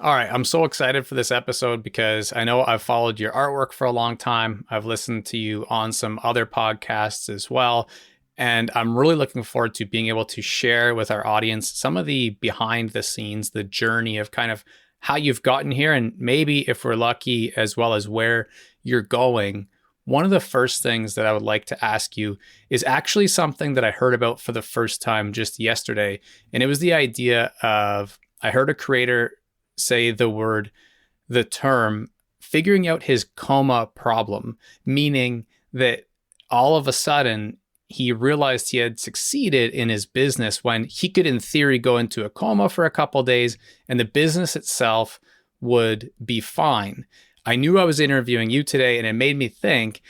All right, I'm so excited for this episode because I know I've followed your artwork for a long time. I've listened to you on some other podcasts as well. And I'm really looking forward to being able to share with our audience some of the behind the scenes, the journey of kind of how you've gotten here, and maybe if we're lucky, as well as where you're going. One of the first things that I would like to ask you is actually something that I heard about for the first time just yesterday. And it was the idea of I heard a creator say the term, figuring out his coma problem, meaning that all of a sudden he realized he had succeeded in his business when he could, in theory, go into a coma for a couple of days and the business itself would be fine. I knew I was interviewing you today, and it made me think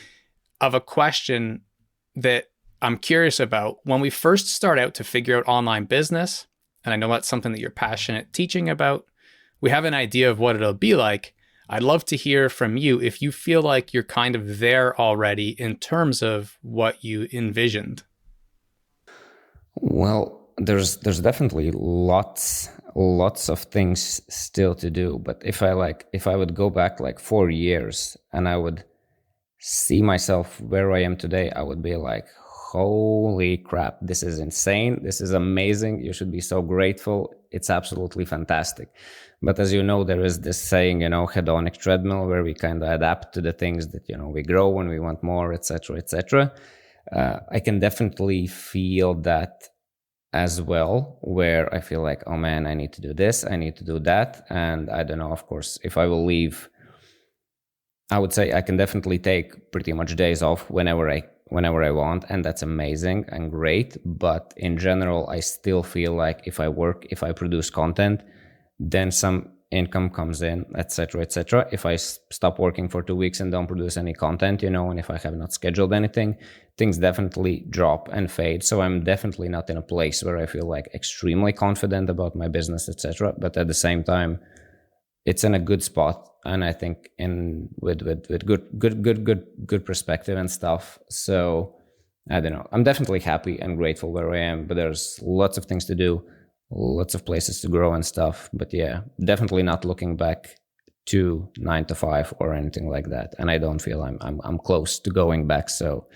of a question that I'm curious about. When we first start out to figure out online business, and I know that's something that you're passionate teaching about, we have an idea of what it'll be like. I'd love to hear from you if you feel like you're kind of there already in terms of what you envisioned. Well, there's definitely lots of things still to do. But if I would go back like 4 years and I would see myself where I am today, I would be like, holy crap, this is insane. This is amazing. You should be so grateful. It's absolutely fantastic. But as you know, there is this saying, hedonic treadmill, where we kind of adapt to the things that, we grow when we want more, etc., etc. I can definitely feel that as well, where I feel like, oh man, I need to do this, I need to do that. And I don't know, of course, if I will leave, I would say I can definitely take pretty much days off whenever I want, and that's amazing and great. But in general, I still feel like if I produce content, then some income comes in, etc., etc. If I stop working for 2 weeks and don't produce any content, and if I have not scheduled anything, things definitely drop and fade. So I'm definitely not in a place where I feel like extremely confident about my business, etc. But at the same time, it's in a good spot, and I think with good perspective and stuff. So I don't know. I'm definitely happy and grateful where I am, but there's lots of things to do, lots of places to grow and stuff. But yeah, definitely not looking back to 9 to 5 or anything like that. And I don't feel I'm close to going back. So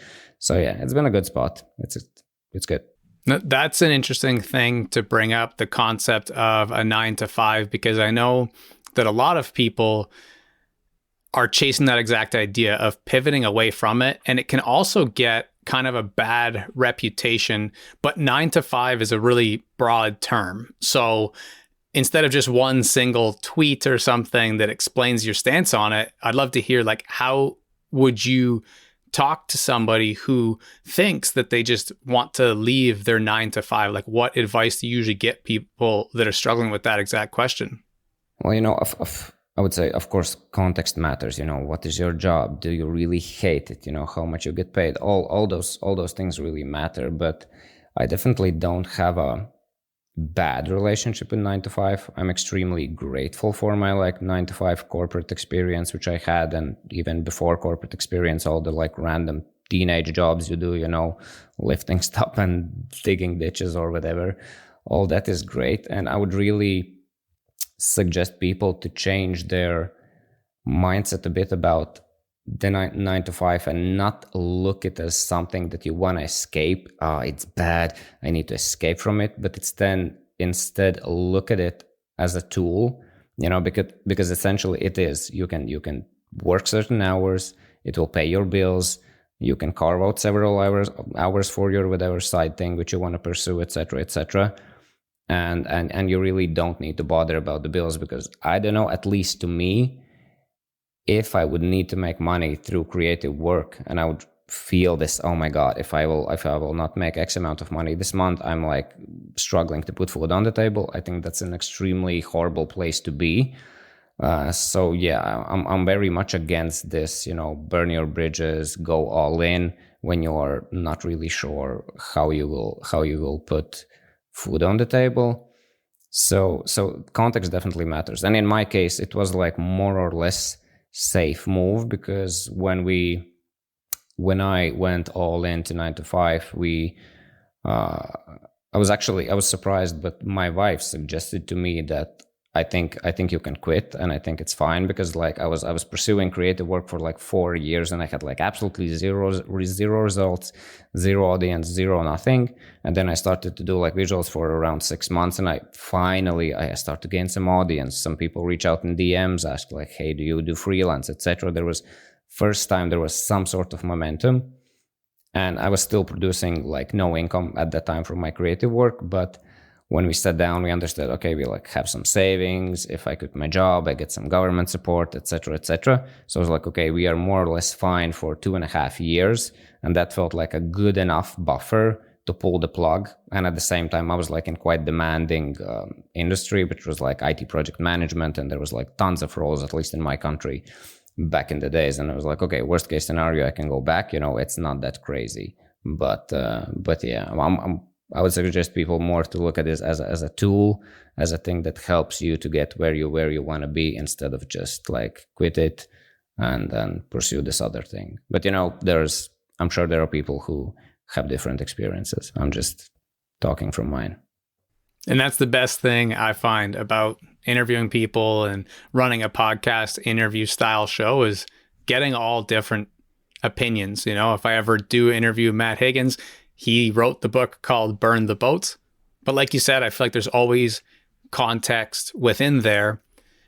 yeah, it's been a good spot. It's good. That's an interesting thing to bring up, the concept of a 9 to 5, because I know that a lot of people are chasing that exact idea of pivoting away from it. And it can also get kind of a bad reputation, but 9 to 5 is a really broad term. So instead of just one single tweet or something that explains your stance on it, I'd love to hear, like, how would you talk to somebody who thinks that they just want to leave their 9 to 5? Like, what advice do you usually get people that are struggling with that exact question? Well, I would say, of course, context matters. What is your job? Do you really hate it? How much you get paid? All those things really matter. But I definitely don't have a bad relationship with 9 to 5. I'm extremely grateful for my 9 to 5 corporate experience, which I had, and even before corporate experience, all the random teenage jobs you do, lifting stuff and digging ditches or whatever. All that is great, and I would really suggest people to change their mindset a bit about the 9 to 5 and not look at it as something that you want to escape. It's bad, I need to escape from it. But instead look at it as a tool, because essentially it is. You can work certain hours, it will pay your bills, you can carve out several hours for your whatever side thing which you want to pursue, etc., etc. And you really don't need to bother about the bills, because I don't know, at least to me, if I would need to make money through creative work and I would feel this, oh my God, if I will not make X amount of money this month, I'm struggling to put food on the table. I think that's an extremely horrible place to be. So yeah, I'm very much against this, burn your bridges, go all in when you're not really sure how you will put food on the table. So context definitely matters. And in my case, it was more or less safe move, because when I went all into 9 to 5, I was surprised, but my wife suggested to me that I think you can quit, and I think it's fine, because like I was pursuing creative work for like 4 years, and I had like absolutely zero results, zero audience, zero nothing. And then I started to do like visuals for around 6 months, and I start to gain some audience. Some people reach out in DMs, ask like, hey, do you do freelance, etc. There was first time there was some sort of momentum, and I was still producing like no income at that time from my creative work. But when we sat down, we understood, okay, we like have some savings. If I quit my job, I get some government support, etc., etc. So I was like, okay, we are more or less fine for 2.5 years. And that felt like a good enough buffer to pull the plug. And at the same time, I was like in quite demanding industry, which was like IT project management. And there was like tons of roles, at least in my country back in the days. And I was like, okay, worst case scenario, I can go back, it's not that crazy. But yeah, I would suggest people more to look at this as a tool, as a thing that helps you to get where you want to be, instead of just like quit it and then pursue this other thing. But I'm sure there are people who have different experiences. I'm just talking from mine. And that's the best thing I find about interviewing people and running a podcast interview style show, is getting all different opinions. If I ever do interview Matt Higgins, he wrote the book called Burn the Boats. But like you said, I feel like there's always context within there.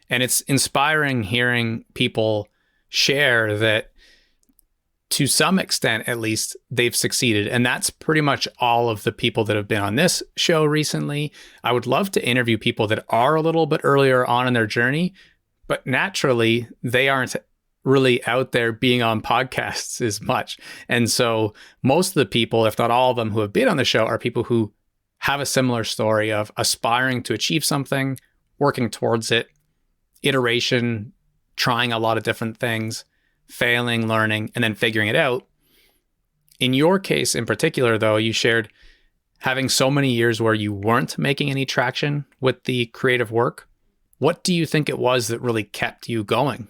And it's inspiring hearing people share that, to some extent, at least, they've succeeded. And that's pretty much all of the people that have been on this show recently. I would love to interview people that are a little bit earlier on in their journey, but naturally, they aren't really out there being on podcasts as much. And so most of the people, if not all of them, who have been on the show are people who have a similar story of aspiring to achieve something, working towards it, iteration, trying a lot of different things, failing, learning, and then figuring it out. In your case in particular, though, you shared having so many years where you weren't making any traction with the creative work. What do you think it was that really kept you going?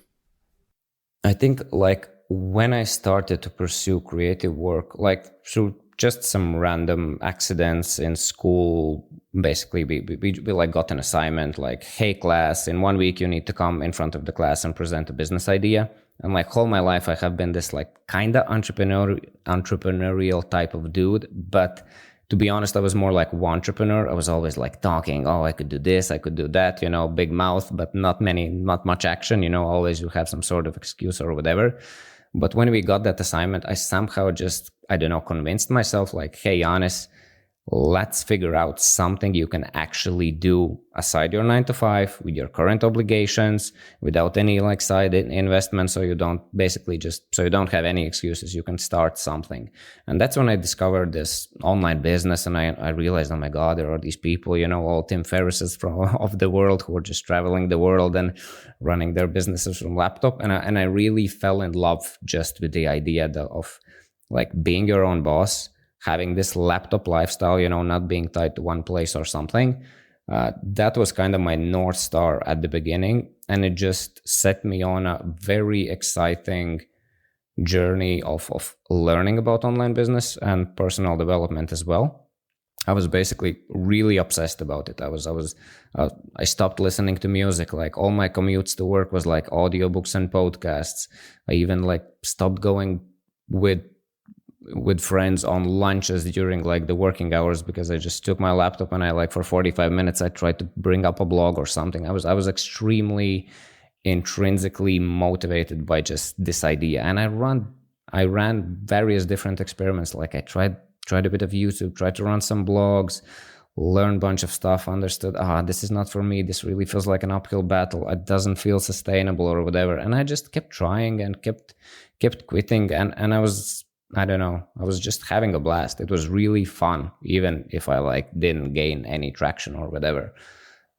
I think like when I started to pursue creative work, like through just some random accidents in school, basically we like got an assignment like, hey class, in 1 week you need to come in front of the class and present a business idea. And like all my life I have been this like kind of entrepreneurial type of dude, but to be honest, I was more like entrepreneur. I was always like talking, oh, I could do this, I could do that, big mouth, but not much action, always you have some sort of excuse or whatever. But when we got that assignment, I somehow just, I don't know, convinced myself like, hey, Janis, let's figure out something you can actually do aside your 9 to 5 with your current obligations, without any like side investment. So you don't have any excuses. You can start something. And that's when I discovered this online business. And I realized, oh my God, there are these people, all Tim Ferrisses of the world who are just traveling the world and running their businesses from laptop. And I really fell in love just with the idea of like being your own boss, having this laptop lifestyle, not being tied to one place or something. That was kind of my North Star at the beginning. And it just set me on a very exciting journey of learning about online business and personal development as well. I was basically really obsessed about it. I stopped listening to music. Like all my commutes to work was like audiobooks and podcasts. I even like stopped going with friends on lunches during like the working hours, because I just took my laptop and I like for 45 minutes I tried to bring up a blog or something. I was extremely intrinsically motivated by just this idea. And I ran various different experiments. Like I tried a bit of YouTube, tried to run some blogs, learn a bunch of stuff, understood, this is not for me. This really feels like an uphill battle. It doesn't feel sustainable or whatever. And I just kept trying and kept quitting. And I was just having a blast. It was really fun, even if I like didn't gain any traction or whatever.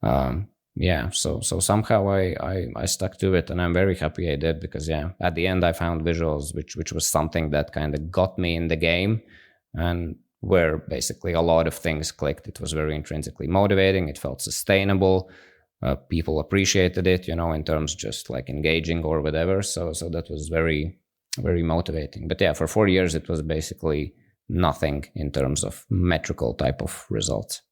So somehow I stuck to it, and I'm very happy I did, because at the end I found visuals, which was something that kind of got me in the game, and where basically a lot of things clicked. It was very intrinsically motivating. It felt sustainable. People appreciated it, in terms just like engaging or whatever. So that was very, very motivating. But for 4 years, it was basically nothing in terms of metrical type of results.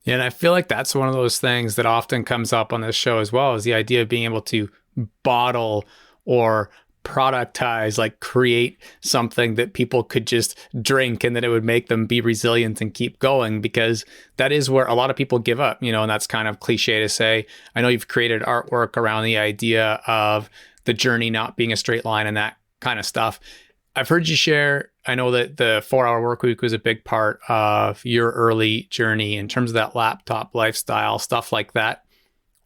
Yeah, and I feel like that's one of those things that often comes up on this show as well, is the idea of being able to bottle or productize, like create something that people could just drink and that it would make them be resilient and keep going, because that is where a lot of people give up, and that's kind of cliche to say. I know you've created artwork around the idea of the journey not being a straight line and that kind of stuff. I've heard you share, I know that the 4-hour work week was a big part of your early journey in terms of that laptop lifestyle, stuff like that.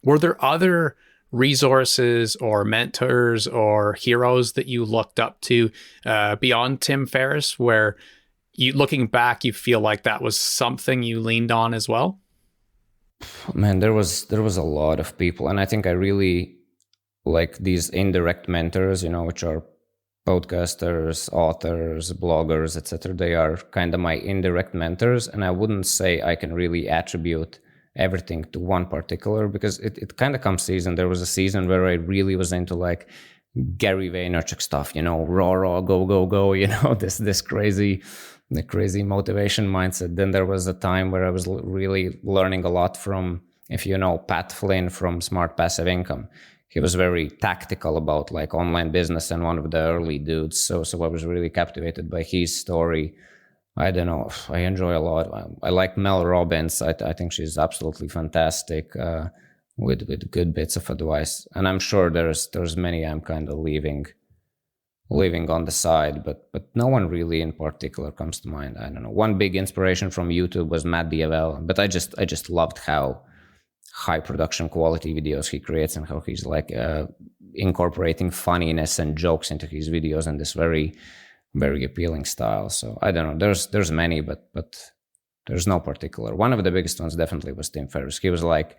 Were there other resources or mentors or heroes that you looked up to beyond Tim Ferriss, where you, looking back, you feel like that was something you leaned on as well? Man, there was a lot of people, and I think I really like these indirect mentors, which are podcasters, authors, bloggers, etc. They are kind of my indirect mentors, and I wouldn't say I can really attribute everything to one particular, because it kind of comes season. There was a season where I really was into like Gary Vaynerchuk stuff, raw, go, this crazy, the crazy motivation mindset. Then there was a time where I was really learning a lot from, if you know, Pat Flynn from Smart Passive Income. He was very tactical about like online business and one of the early dudes. So I was really captivated by his story. I don't know. I enjoy a lot. I like Mel Robbins. I think she's absolutely fantastic with good bits of advice. And I'm sure there's many I'm kind of leaving on the side, but no one really in particular comes to mind. I don't know. One big inspiration from YouTube was Matt Diavell, but I just loved how high production quality videos he creates and how he's like incorporating funniness and jokes into his videos in this very, very appealing style. So I don't know, there's many, but there's no particular. One of the biggest ones definitely was Tim Ferriss. He was like,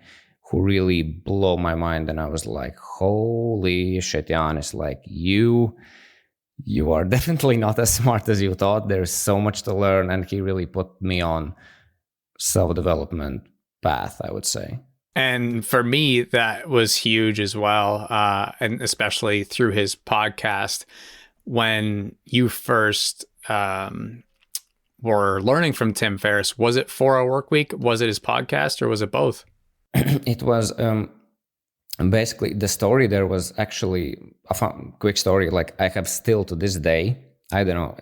who really blew my mind, and I was like, holy shit, Janis, like you are definitely not as smart as you thought. There's so much to learn, and he really put me on self-development path, I would say. And for me, that was huge as well, and especially through his podcast. When you first were learning from Tim Ferriss, was it 4-Hour Work Week? Was it his podcast, or was it both? It was basically, the story there was actually a fun, quick story. Like I have still to this day, I don't know,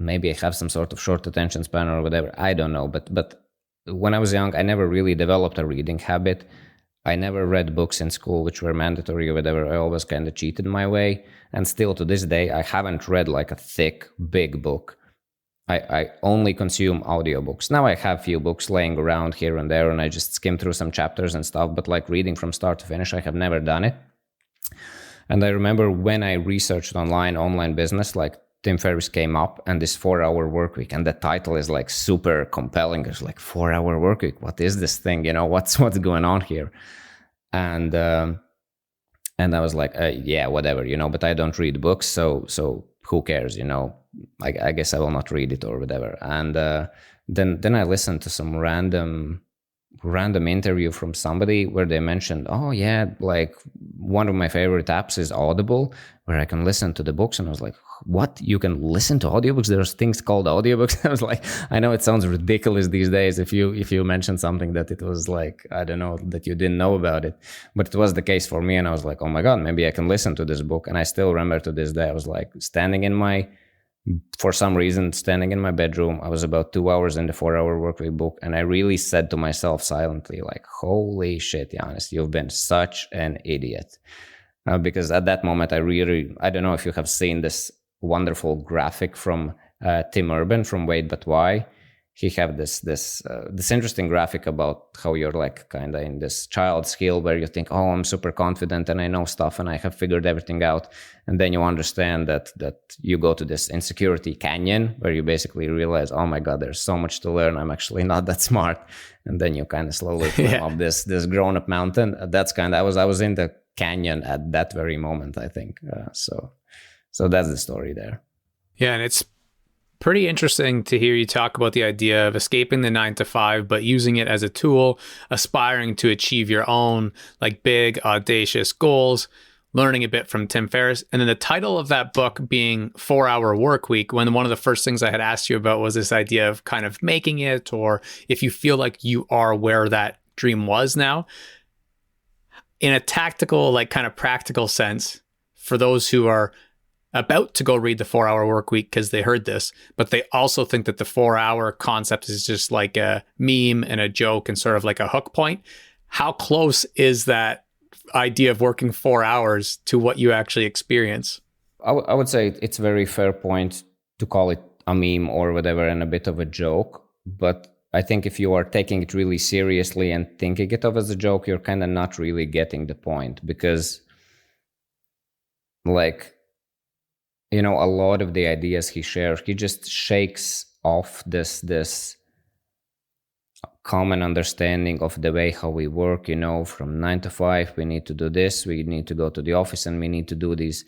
maybe I have some sort of short attention span or whatever. I don't know, but when I was young, I never really developed a reading habit. I never read books in school, which were mandatory or whatever. I always kind of cheated my way. And still to this day, I haven't read like a thick, big book. I only consume audiobooks. Now I have a few books laying around here and there, and I just skim through some chapters and stuff. But like reading from start to finish, I have never done it. And I remember when I researched online business, like Tim Ferriss came up and this 4-hour work week, and the title is like super compelling. It's like 4-hour work week. What is this thing? What's going on here? And I was like, yeah, whatever, but I don't read books. So who cares? I guess I will not read it or whatever. And then I listened to some random interview from somebody where they mentioned, oh yeah, like one of my favorite apps is Audible, where I can listen to the books. And I was like, what? You can listen to audiobooks? There's things called audiobooks? I was like, I know it sounds ridiculous these days if you mention something that it was like, I don't know, that you didn't know about it, but it was the case for me. And I was like, oh my God, maybe I can listen to this book. And I still remember to this day, I was like standing in my bedroom. I was about 2 hours in the 4-hour workweek book, and I really said to myself silently, like, holy shit, Janis, you've been such an idiot. Because at that moment, I don't know if you have seen this wonderful graphic from Tim Urban from Wait But Why. He have this interesting graphic about how you're like kind of in this child's skill where you think, oh, I'm super confident and I know stuff and I have figured everything out. And then you understand that you go to this insecurity canyon where you basically realize, oh my God, there's so much to learn. I'm actually not that smart. And then you kind of slowly climb up this grown up mountain. That's kind of, I was in the canyon at that very moment, I think. So that's the story there. Yeah. And it's pretty interesting to hear you talk about the idea of escaping the 9 to 5, but using it as a tool, aspiring to achieve your own like big, audacious goals. learning a bit from Tim Ferriss. And then the title of that book being 4-Hour Work Week, when one of the first things I had asked you about was this idea of kind of making it, or if you feel like you are where that dream was now. In a tactical, like kind of practical sense, for those who are about to go read the 4-Hour Work Week because they heard this, but they also think that the 4-hour concept is just like a meme and a joke and sort of like a hook point. How close is that idea of working 4 hours to what you actually experience? I would say it's a very fair point to call it a meme or whatever and a bit of a joke. But I think if you are taking it really seriously and thinking it of as a joke, you're kind of not really getting the point, because like, you know, a lot of the ideas he shares, he just shakes off this common understanding of the way how we work, you know, from 9 to 5, we need to do this, we need to go to the office, and we need to do these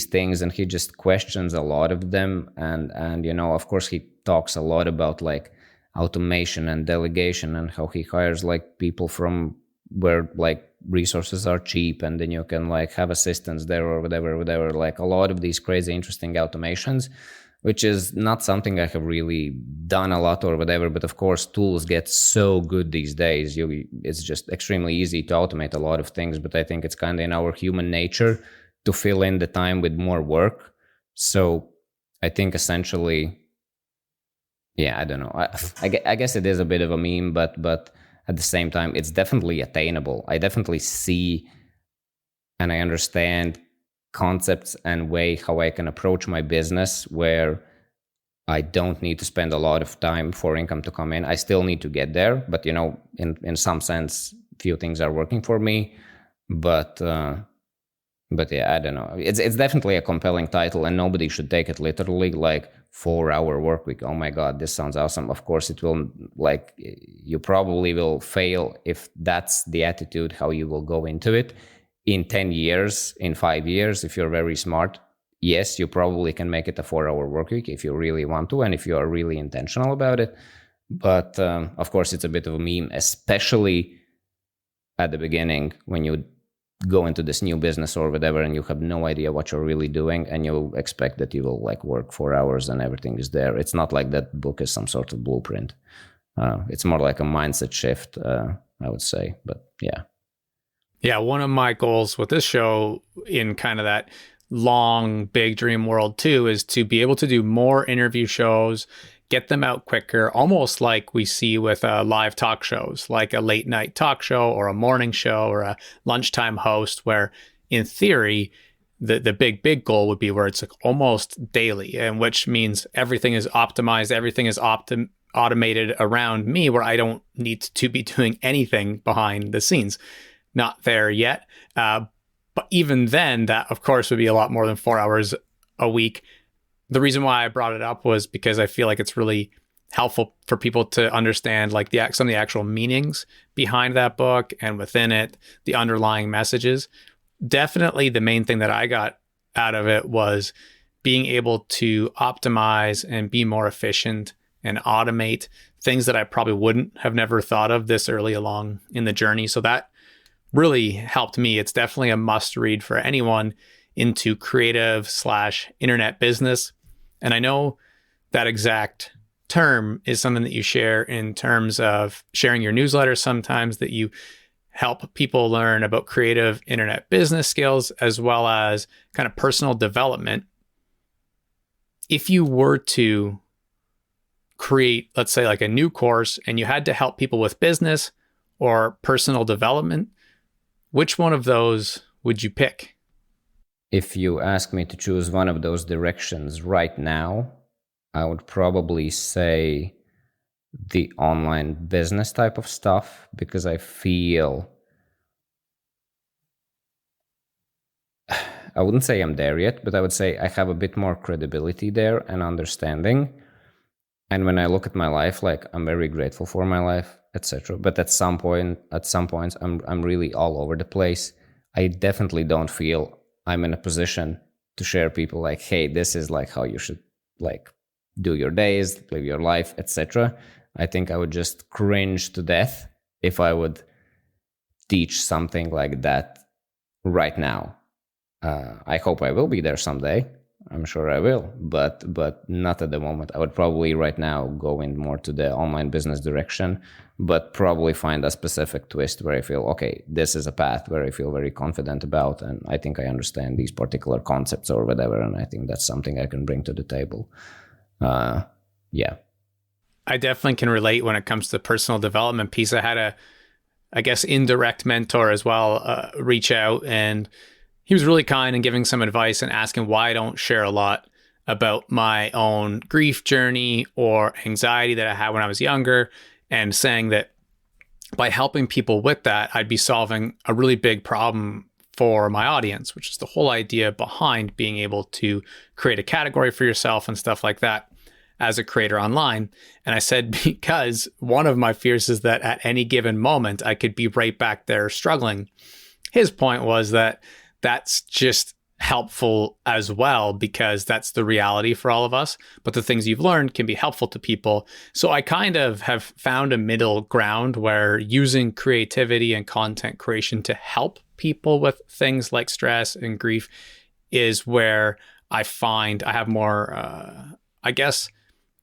things. And he just questions a lot of them. And you know, of course, he talks a lot about like automation and delegation and how he hires like people from where like resources are cheap, and then you can like have assistants there or whatever, like a lot of these crazy interesting automations, which is not something I have really done a lot or whatever. But of course, tools get so good these days. It's just extremely easy to automate a lot of things. But I think it's kind of in our human nature to fill in the time with more work. So I think essentially, yeah, I don't know. I guess it is a bit of a meme, but at the same time, it's definitely attainable. I definitely see and I understand concepts and way how I can approach my business where I don't need to spend a lot of time for income to come in. I still need to get there, but you know, in some sense, few things are working for me. But yeah, I don't know. It's definitely a compelling title, and nobody should take it literally. Like 4-hour work week. Oh my God, this sounds awesome. Of course, it will. Like, you probably will fail if that's the attitude how you will go into it. In 10 years, in 5 years, if you're very smart, yes, you probably can make it a 4-hour work week if you really want to, and if you are really intentional about it. But of course, it's a bit of a meme, especially at the beginning when you go into this new business or whatever, and you have no idea what you're really doing, and you expect that you will like work 4 hours and everything is there. It's not like that book is some sort of blueprint. It's more like a mindset shift, I would say. But yeah. Yeah, one of my goals with this show, in kind of that long, big dream world too, is to be able to do more interview shows, get them out quicker, almost like we see with live talk shows, like a late night talk show or a morning show or a lunchtime host, where in theory, the big goal would be where it's like almost daily, and which means everything is optimized, everything is automated around me, where I don't need to be doing anything behind the scenes. Not there yet. But even then, that of course would be a lot more than 4 hours a week. The reason why I brought it up was because I feel like it's really helpful for people to understand like some of the actual meanings behind that book, and within it, the underlying messages. Definitely the main thing that I got out of it was being able to optimize and be more efficient and automate things that I probably wouldn't have never thought of this early along in the journey. So that really helped me. It's definitely a must read for anyone into creative/internet business. And I know that exact term is something that you share in terms of sharing your newsletter sometimes, that you help people learn about creative internet business skills as well as kind of personal development. If you were to create, let's say, like a new course, and you had to help people with business or personal development, which one of those would you pick? If you ask me to choose one of those directions right now, I would probably say the online business type of stuff, because I feel, I wouldn't say I'm there yet, but I would say I have a bit more credibility there and understanding. And when I look at my life, like, I'm very grateful for my life, etc. But at some points, I'm really all over the place. I definitely don't feel I'm in a position to share people like, hey, this is like how you should like do your days, live your life, etc. I think I would just cringe to death if I would teach something like that right now. I hope I will be there someday. I'm sure I will, but not at the moment. I would probably right now go in more to the online business direction, but probably find a specific twist where I feel, okay, this is a path where I feel very confident about, and I think I understand these particular concepts or whatever, and I think that's something I can bring to the table. Yeah. I definitely can relate when it comes to the personal development piece. I had a, I guess, indirect mentor as well reach out, and he was really kind and giving some advice and asking why I don't share a lot about my own grief journey or anxiety that I had when I was younger, and saying that by helping people with that, I'd be solving a really big problem for my audience, which is the whole idea behind being able to create a category for yourself and stuff like that as a creator online. And I said, because one of my fears is that at any given moment, I could be right back there struggling. His point was that that's just helpful as well, because that's the reality for all of us. But the things you've learned can be helpful to people. So I kind of have found a middle ground where using creativity and content creation to help people with things like stress and grief is where I find I have more, I guess,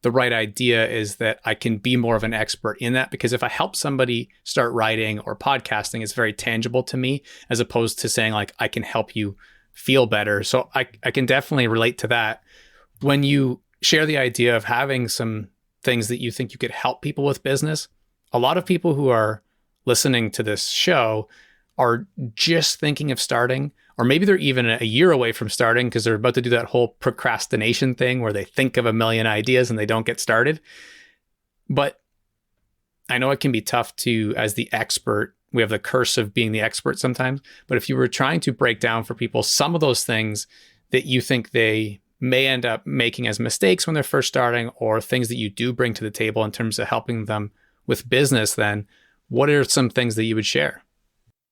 the right idea is that I can be more of an expert in that, because if I help somebody start writing or podcasting, it's very tangible to me, as opposed to saying like, I can help you feel better. So I can definitely relate to that. When you share the idea of having some things that you think you could help people with business, a lot of people who are listening to this show are just thinking of starting, or maybe they're even a year away from starting because they're about to do that whole procrastination thing where they think of a million ideas and they don't get started. But I know it can be tough to, as the expert, we have the curse of being the expert sometimes. But if you were trying to break down for people some of those things that you think they may end up making as mistakes when they're first starting, or things that you do bring to the table in terms of helping them with business, then what are some things that you would share?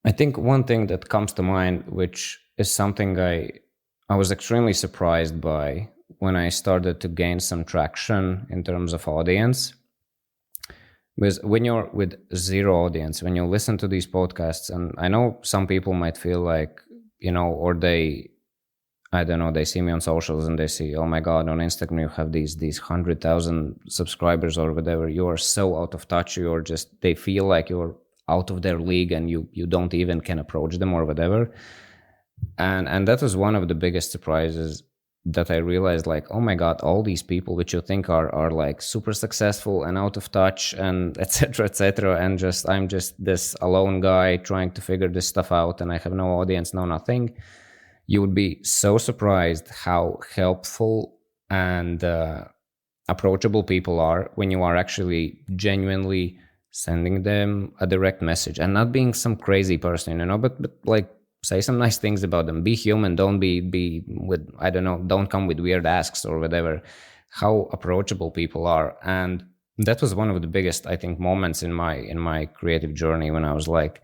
I think one thing that comes to mind, which is something I was extremely surprised by when I started to gain some traction in terms of audience, was when you're with zero audience, when you listen to these podcasts, and I know some people might feel like, or they see me on socials and they see, oh my God, on Instagram you have these 100,000 subscribers or whatever. You are so out of touch. They feel like you're out of their league and you don't even can approach them or whatever. And that was one of the biggest surprises that I realized, like, oh my God, all these people which you think are like super successful and out of touch and etc. And I'm just this alone guy trying to figure this stuff out, and I have no audience, no nothing. You would be so surprised how helpful and approachable people are when you are actually genuinely sending them a direct message and not being some crazy person, but like say some nice things about them. Be human. Don't be with, don't come with weird asks or whatever. How approachable people are. And that was one of the biggest, I think, moments in my creative journey, when I was like,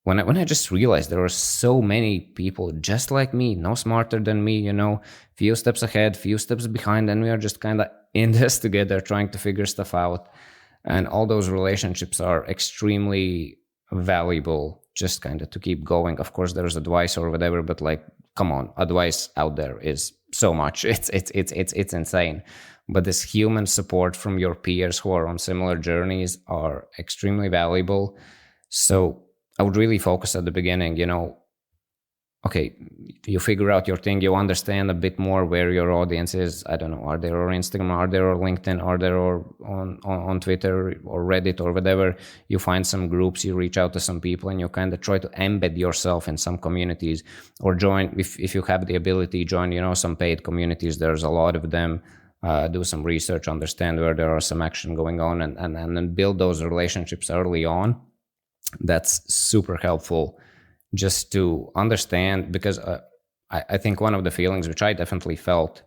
when I just realized there were so many people just like me, no smarter than me, few steps ahead, few steps behind, and we are just kind of in this together trying to figure stuff out. And all those relationships are extremely valuable, just kind of to keep going. Of course, there's advice or whatever, but like, come on, advice out there is so much. It's insane. But this human support from your peers who are on similar journeys are extremely valuable. So I would really focus at the beginning, okay, you figure out your thing, you understand a bit more where your audience is. I don't know, are they on Instagram, are they on LinkedIn, are they on Twitter or Reddit or whatever. You find some groups, you reach out to some people, and you kind of try to embed yourself in some communities, or join, if you have the ability, join, some paid communities. There's a lot of them. Do some research, understand where there are some action going on, and then build those relationships early on. That's super helpful, just to understand, because I think one of the feelings which I definitely felt,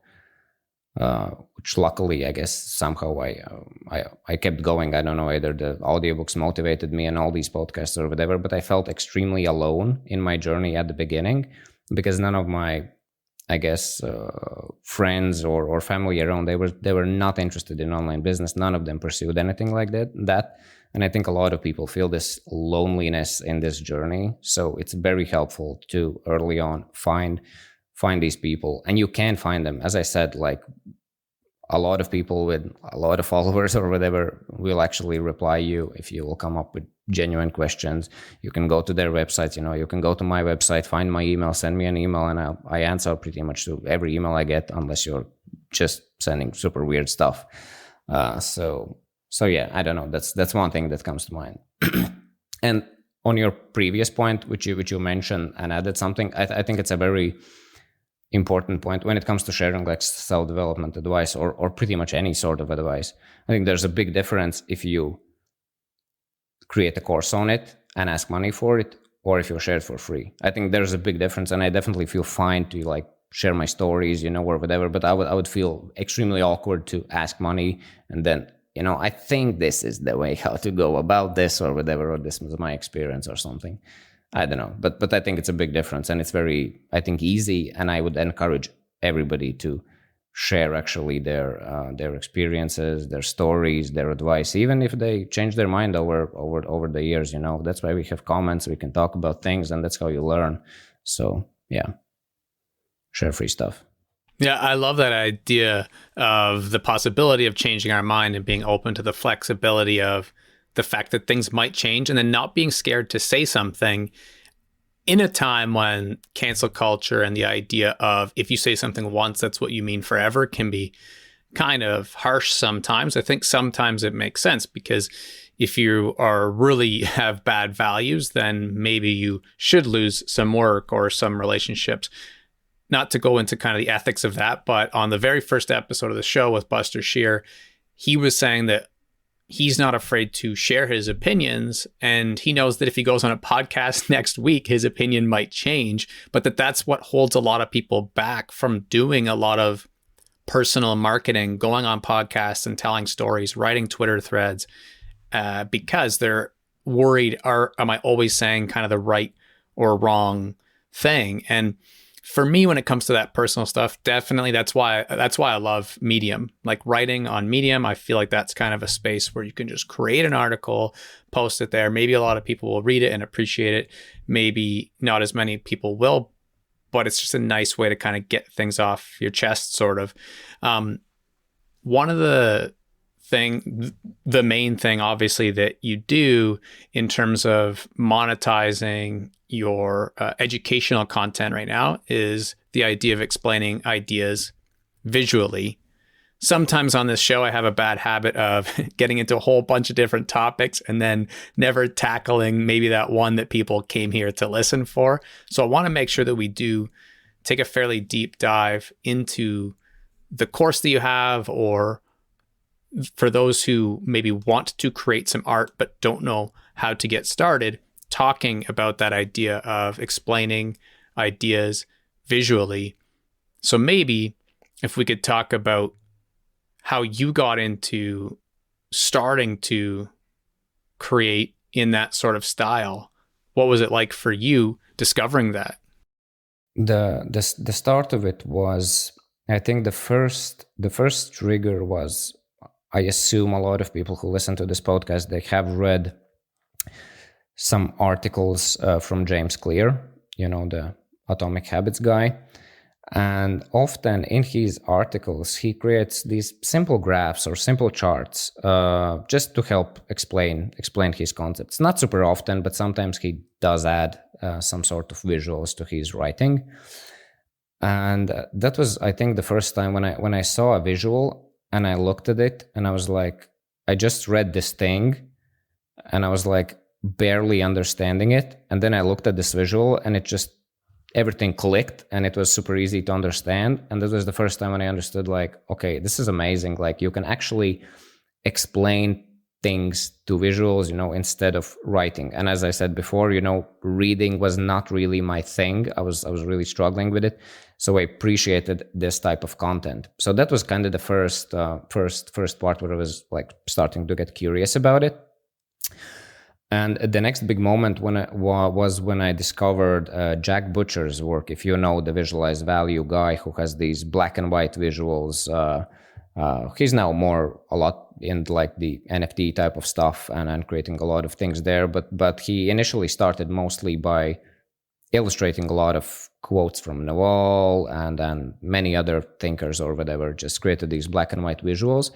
which luckily, I guess, somehow I kept going. I don't know, either the audiobooks motivated me and all these podcasts or whatever, but I felt extremely alone in my journey at the beginning, because none of my, I guess, friends or family around, they were not interested in online business. None of them pursued anything like that. And I think a lot of people feel this loneliness in this journey. So it's very helpful to early on find these people, and you can find them. As I said, like a lot of people with a lot of followers or whatever will actually reply you if you will come up with genuine questions. You can go to their websites, you can go to my website, find my email, send me an email, and I answer pretty much to every email I get, unless you're just sending super weird stuff. So yeah, I don't know. That's one thing that comes to mind. And on your previous point, which you mentioned and added something, I think it's a very important point when it comes to sharing like self-development advice or pretty much any sort of advice. I think there's a big difference if you create a course on it and ask money for it, or if you share it for free. I think there's a big difference, and I definitely feel fine to like share my stories, or whatever, but I would feel extremely awkward to ask money and then, I think this is the way how to go about this or whatever, or this was my experience or something. I don't know, but I think it's a big difference, and it's very, I think, easy. And I would encourage everybody to share actually their experiences, their stories, their advice, even if they change their mind over the years. That's why we have comments. We can talk about things, and that's how you learn. So yeah, share free stuff. Yeah, I love that idea of the possibility of changing our mind and being open to the flexibility of the fact that things might change, and then not being scared to say something in a time when cancel culture and the idea of if you say something once, that's what you mean forever can be kind of harsh sometimes. I think sometimes it makes sense, because if you are really have bad values, then maybe you should lose some work or some relationships. Not to go into kind of the ethics of that, but on the very first episode of the show with Buster Shear, he was saying that he's not afraid to share his opinions, and he knows that if he goes on a podcast next week, his opinion might change, but that's what holds a lot of people back from doing a lot of personal marketing, going on podcasts and telling stories, writing Twitter threads, because they're worried, am I always saying kind of the right or wrong thing? And for me, when it comes to that personal stuff, definitely that's why I love Medium. Like writing on Medium, I feel like that's kind of a space where you can just create an article, post it there. Maybe a lot of people will read it and appreciate it. Maybe not as many people will, but it's just a nice way to kind of get things off your chest, sort of. One of the main thing, obviously, that you do in terms of monetizing your educational content right now is the idea of explaining ideas visually. Sometimes on this show, I have a bad habit of getting into a whole bunch of different topics and then never tackling maybe that one that people came here to listen for. So I want to make sure that we do take a fairly deep dive into the course that you have, or for those who maybe want to create some art but don't know how to get started, talking about that idea of explaining ideas visually. So maybe if we could talk about how you got into starting to create in that sort of style. What was it like for you discovering that? The start of it was, I think the first trigger was, I assume a lot of people who listen to this podcast, they have read some articles from James Clear, the Atomic Habits guy. And often in his articles, he creates these simple graphs or simple charts just to help explain his concepts. Not super often, but sometimes he does add some sort of visuals to his writing. And that was, I think, the first time when I saw a visual and I looked at it and I was like, I just read this thing and I was like, barely understanding it, and then I looked at this visual and it just everything clicked and it was super easy to understand. And that was the first time when I understood, like, okay, this is amazing. Like, you can actually explain things to visuals, instead of writing. And as I said before, reading was not really my thing. I was really struggling with it, so I appreciated this type of content. So that was kind of the first part where I was like starting to get curious about it. And the next big moment was when I discovered Jack Butcher's work. If you know the Visualize Value guy who has these black and white visuals, he's now a lot in like the NFT type of stuff and creating a lot of things there. But he initially started mostly by illustrating a lot of quotes from Nolan and many other thinkers or whatever, just created these black and white visuals.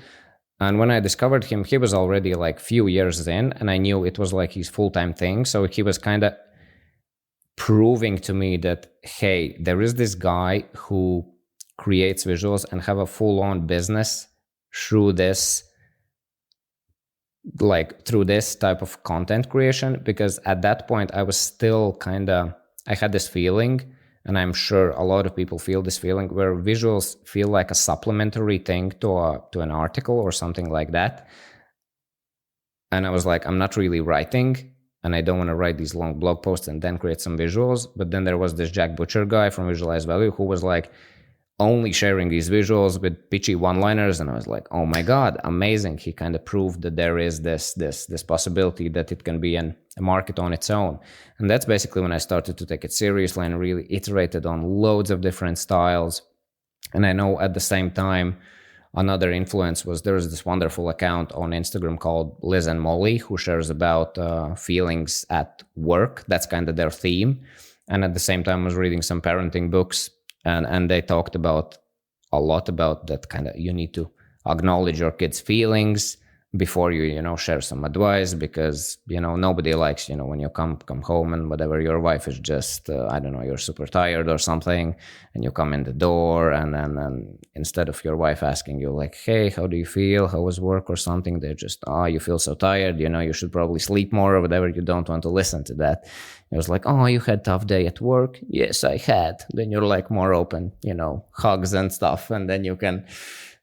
And when I discovered him, he was already like few years in, and I knew it was like his full-time thing. So he was kind of proving to me that, hey, there is this guy who creates visuals and have a full-on business through this, like through this type of content creation. Because at that point I was still I had this feeling, and I'm sure a lot of people feel this feeling, where visuals feel like a supplementary thing to an article or something like that. And I was like, I'm not really writing, and I don't want to write these long blog posts and then create some visuals. But then there was this Jack Butcher guy from Visualize Value who was like only sharing these visuals with pitchy one-liners, and I was like, oh my god, amazing. He kind of proved that there is this possibility that it can be a market on its own. And that's basically when I started to take it seriously and really iterated on loads of different styles. And I know at the same time, another influence was, there is this wonderful account on Instagram called Liz and Molly, who shares about feelings at work. That's kind of their theme. And at the same time I was reading some parenting books, and they talked about a lot about that kind of, you need to acknowledge your kids' feelings before you share some advice, because nobody likes when you come home and whatever, your wife is just I don't know, you're super tired or something, and you come in the door, and then instead of your wife asking you like, hey, how do you feel, how was work or something, they're just, you feel so tired, you should probably sleep more or whatever. You don't want to listen to that. It was like, oh, you had a tough day at work. Yes, I had. Then you're like more open, hugs and stuff, and then you can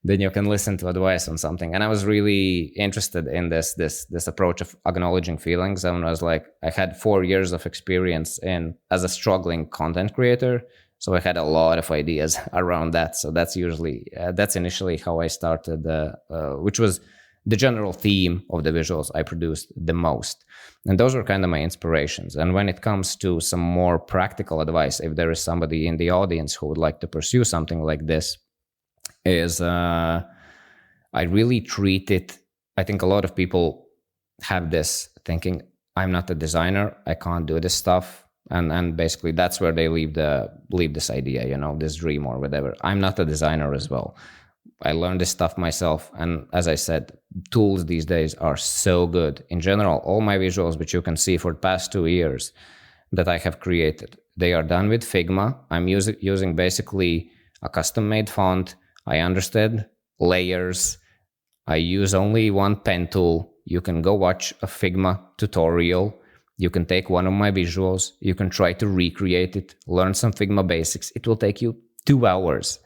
listen to advice on something. And I was really interested in this approach of acknowledging feelings. And I was like, I had 4 years of experience as a struggling content creator, so I had a lot of ideas around that. So that's initially how I started, which was the general theme of the visuals I produced the most. And those were kind of my inspirations. And when it comes to some more practical advice, if there is somebody in the audience who would like to pursue something like this, is I really treat it, I think a lot of people have this thinking, I'm not a designer, I can't do this stuff, and basically that's where they leave this idea, this dream or whatever. I'm not a designer as well. I learned this stuff myself, and as I said, tools these days are so good. In general, all my visuals, which you can see for the past 2 years that I have created, they are done with Figma. I'm using basically a custom-made font. I understand layers. I use only one pen tool. You can go watch a Figma tutorial. You can take one of my visuals. You can try to recreate it, learn some Figma basics. It will take you 2 hours.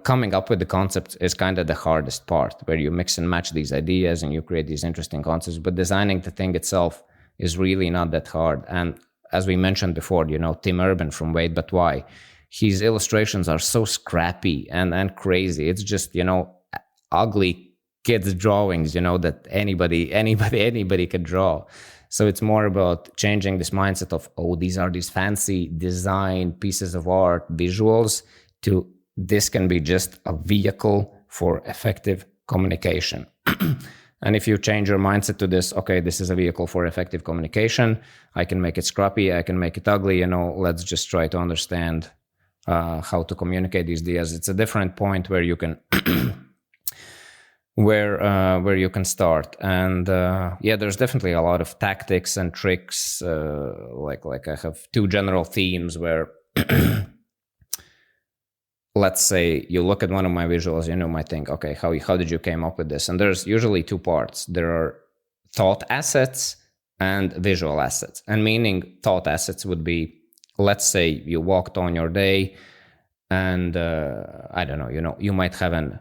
Coming up with the concept is kind of the hardest part, where you mix and match these ideas and you create these interesting concepts. But designing the thing itself is really not that hard. And as we mentioned before, Tim Urban from Wait But Why, his illustrations are so scrappy and crazy. It's just, ugly kids' drawings, that anybody could draw. So it's more about changing this mindset of, these are these fancy design pieces of art, visuals, to this can be just a vehicle for effective communication. And if you change your mindset to this, okay, this is a vehicle for effective communication, I can make it scrappy, I can make it ugly, let's just try to understand how to communicate these ideas. It's a different point where you can where you can start. And there's definitely a lot of tactics and tricks. Like I have 2 general themes where let's say you look at one of my visuals, might think, okay, how did you came up with this? And there's usually 2 parts. There are thought assets and visual assets. And meaning thought assets would be, let's say you walked on your day and I don't know, you might have an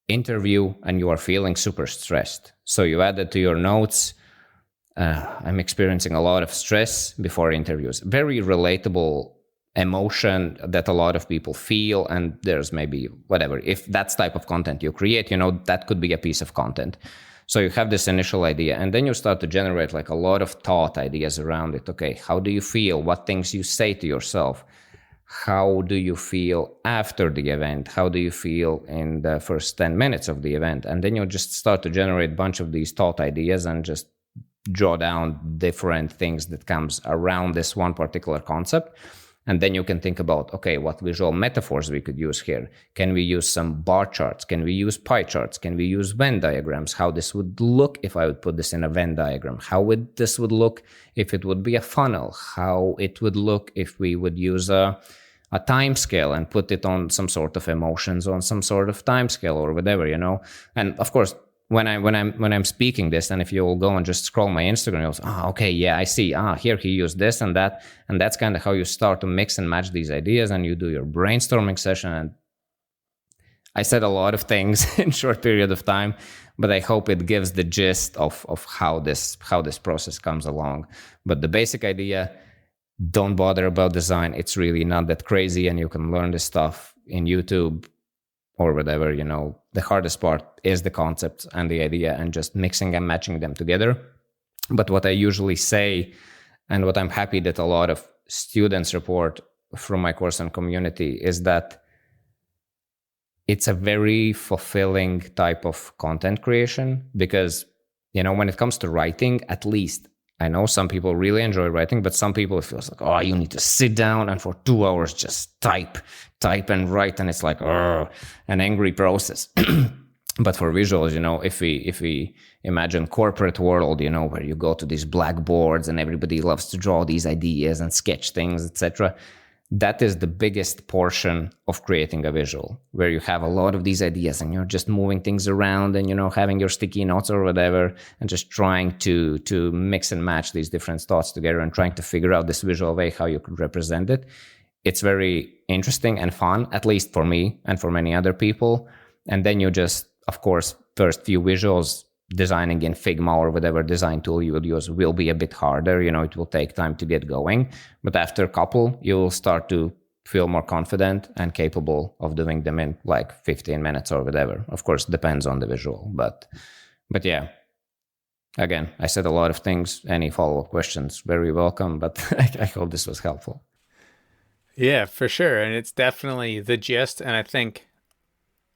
interview and you are feeling super stressed. So you added to your notes, I'm experiencing a lot of stress before interviews. Very relatable emotion that a lot of people feel, and there's maybe whatever, if that's type of content you create, that could be a piece of content. So you have this initial idea, and then you start to generate like a lot of thought ideas around it. Okay, how do you feel? What things you say to yourself? how do you feel after the event? How do you feel in the first 10 minutes of the event? And then you just start to generate a bunch of these thought ideas and just draw down different things that comes around this one particular concept. And then you can think about, okay, what visual metaphors we could use here. Can we use some bar charts? Can we use pie charts? Can we use Venn diagrams? How this would look if I would put this in a Venn diagram? How would this would look if it would be a funnel? How it would look if we would use a time scale and put it on some sort of emotions on some sort of time scale or whatever, And of course, when I'm speaking this, and if you will go and just scroll my Instagram, you'll say, okay, yeah, I see. Here he used this and that, and that's kind of how you start to mix and match these ideas, and you do your brainstorming session. And I said a lot of things in a short period of time, but I hope it gives the gist of how this process comes along. But the basic idea: don't bother about design. It's really not that crazy, and you can learn this stuff in YouTube or whatever. The hardest part is the concept and the idea and just mixing and matching them together. But what I usually say, and what I'm happy that a lot of students report from my course and community, is that it's a very fulfilling type of content creation, because, when it comes to writing, at least I know some people really enjoy writing, but some people, it feels like, you need to sit down and for 2 hours just type and write, and it's like an angry process. But for visuals, if we imagine corporate world, where you go to these blackboards and everybody loves to draw these ideas and sketch things, etc., that is the biggest portion of creating a visual, where you have a lot of these ideas and you're just moving things around and, having your sticky notes or whatever, and just trying to mix and match these different thoughts together and trying to figure out this visual way how you could represent it. It's very interesting and fun, at least for me and for many other people. And then you just, of course, first few visuals, designing in Figma or whatever design tool you would use, will be a bit harder. It will take time to get going. But after a couple, you'll start to feel more confident and capable of doing them in like 15 minutes or whatever. Of course, depends on the visual. But yeah, again, I said a lot of things. Any follow-up questions, very welcome. But I hope this was helpful. Yeah, for sure. And it's definitely the gist. And I think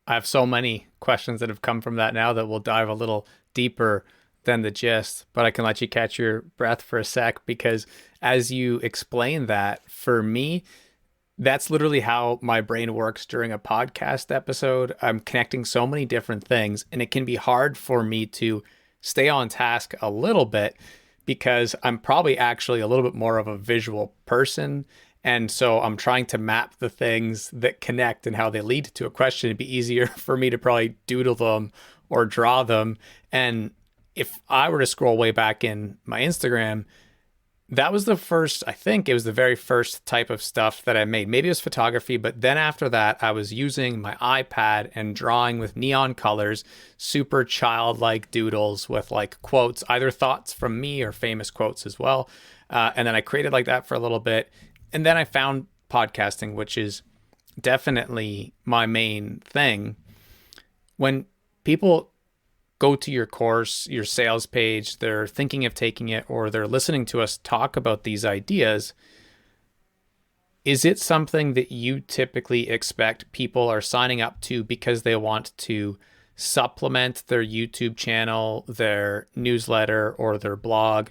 I have so many questions that have come from that now that we'll dive a little deeper than the gist, but I can let you catch your breath for a sec, because as you explain that, for me, that's literally how my brain works during a podcast episode. I'm connecting so many different things, and it can be hard for me to stay on task a little bit, because I'm probably actually a little bit more of a visual person. And so I'm trying to map the things that connect and how they lead to a question. It'd be easier for me to probably doodle them or draw them. And if I were to scroll way back in my Instagram, that was I think it was the very first type of stuff that I made. Maybe it was photography, but then after that, I was using my iPad and drawing with neon colors, super childlike doodles with like quotes, either thoughts from me or famous quotes as well. And then I created like that for a little bit. And then I found podcasting, which is definitely my main thing. When people go to your course, your sales page, they're thinking of taking it, or they're listening to us talk about these ideas, is it something that you typically expect people are signing up to because they want to supplement their YouTube channel, their newsletter, or their blog?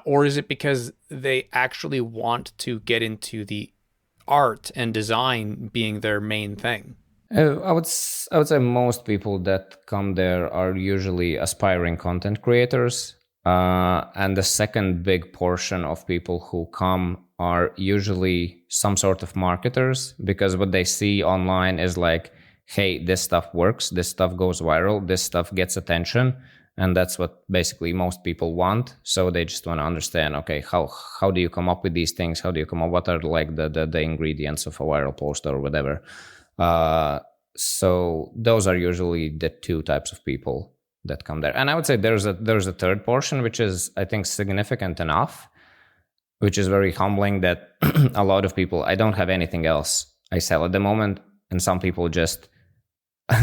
Or is it because they actually want to get into the art and design being their main thing? I would say most people that come there are usually aspiring content creators. And the second big portion of people who come are usually some sort of marketers, because what they see online is like, hey, this stuff works, this stuff goes viral, this stuff gets attention. And that's what basically most people want. So they just want to understand, okay, how do you come up with these things? How do you come up? What are like the ingredients of a viral post or whatever? So those are usually the two types of people that come there. And I would say there's a third portion, which is, I think, significant enough, which is very humbling, that a lot of people, I don't have anything else I sell at the moment. And some people just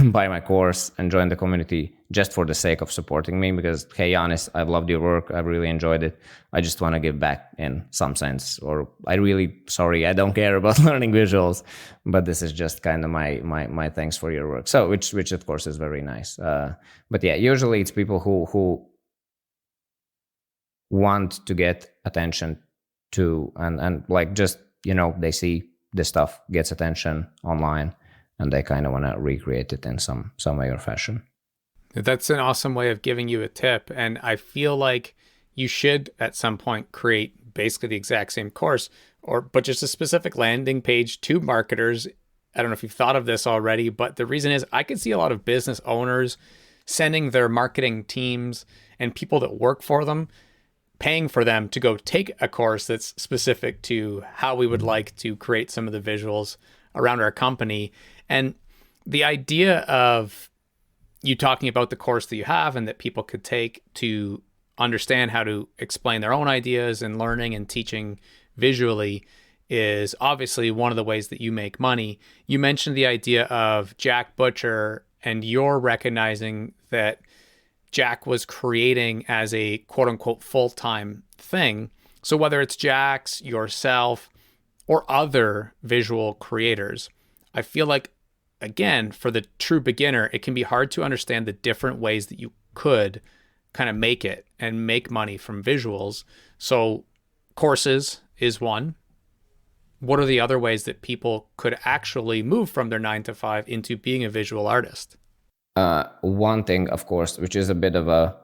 buy my course and join the community just for the sake of supporting me, because, hey, Janis, I've loved your work. I've really enjoyed it. I just want to give back in some sense. Or sorry, I don't care about learning visuals, but this is just kind of my thanks for your work. So, which of course is very nice. But yeah, usually it's people who want to get attention to, and like, just, they see this stuff gets attention online, and they kind of want to recreate it in some way or fashion. That's an awesome way of giving you a tip. And I feel like you should at some point create basically the exact same course, but just a specific landing page to marketers. I don't know if you've thought of this already, but the reason is I can see a lot of business owners sending their marketing teams and people that work for them, paying for them to go take a course that's specific to how we would like to create some of the visuals around our company. And the idea of you talking about the course that you have and that people could take to understand how to explain their own ideas and learning and teaching visually is obviously one of the ways that you make money. You mentioned the idea of Jack Butcher, and you're recognizing that Jack was creating as a quote unquote full-time thing. So whether it's Jack's, yourself, or other visual creators, I feel like, again, for the true beginner, it can be hard to understand the different ways that you could kind of make it and make money from visuals. So courses is one. What are the other ways that people could actually move from their 9 to 5 into being a visual artist? One thing, of course, which is a bit of a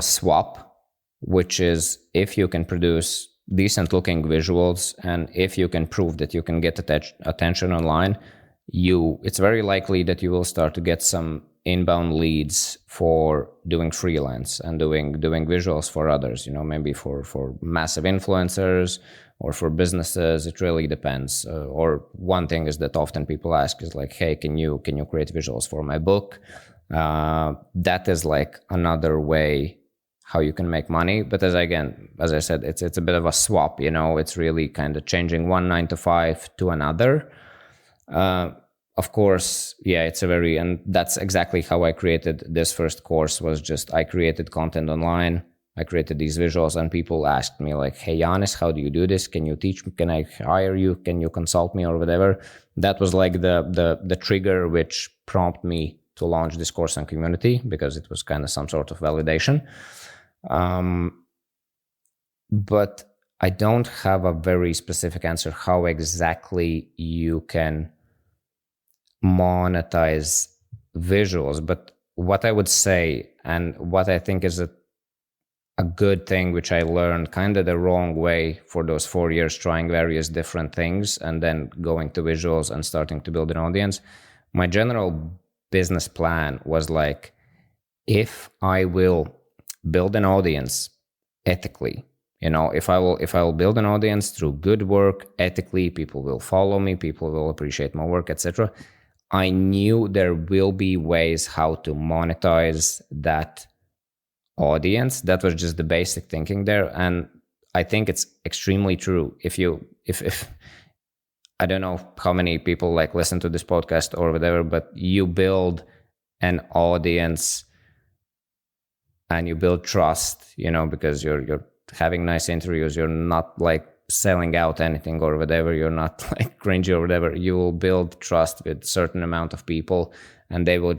swap, which is if you can produce decent looking visuals, and if you can prove that you can get attention online, it's very likely that you will start to get some inbound leads for doing freelance and doing visuals for others, maybe for massive influencers or for businesses. It really depends. Or one thing is that often people ask is like, hey, can you create visuals for my book? That is like another way how you can make money. But as I said, it's a bit of a swap, it's really kind of changing one 9 to 5 to another. Of course, yeah, and that's exactly how I created this first course. Was just, I created content online, I created these visuals, and people asked me like, hey, Janis, how do you do this? Can you teach me? Can I hire you? Can you consult me or whatever? That was like the trigger which prompted me to launch this course and community, because it was kind of some sort of validation. But I don't have a very specific answer how exactly you can monetize visuals. But what I would say, and what I think is a good thing, which I learned kind of the wrong way for those 4 years, trying various different things and then going to visuals and starting to build an audience. My general business plan was like, if I will build an audience ethically, if I will build an audience through good work ethically, people will follow me, people will appreciate my work, etc. I knew there will be ways how to monetize that audience. That was just the basic thinking there. And I think it's extremely true. If I don't know how many people like listen to this podcast or whatever, but you build an audience and you build trust, because you're having nice interviews, you're not like selling out anything or whatever, you're not like cringy or whatever. You will build trust with certain amount of people, and they will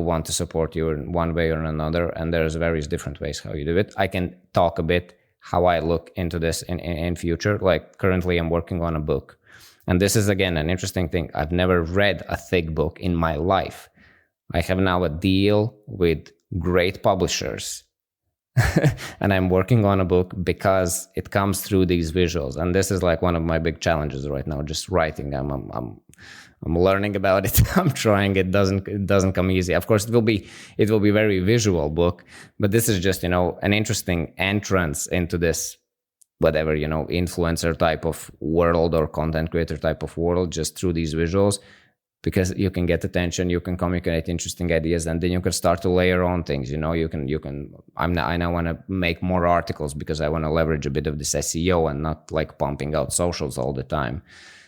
want to support you in one way or another. And there's various different ways how you do it. I can talk a bit how I look into this in future. Like currently I'm working on a book, and this is again an interesting thing. I've never read a thick book in my life. I have now a deal with great publishers and I'm working on a book because it comes through these visuals. And this is like one of my big challenges right now, just writing. I'm learning about it. I'm trying. It doesn't come easy. Of course, it will be very visual book, but this is just, an interesting entrance into this, whatever, influencer type of world or content creator type of world, just through these visuals. Because you can get attention, you can communicate interesting ideas, and then you can start to layer on things. I now want to make more articles because I want to leverage a bit of this SEO and not like pumping out socials all the time.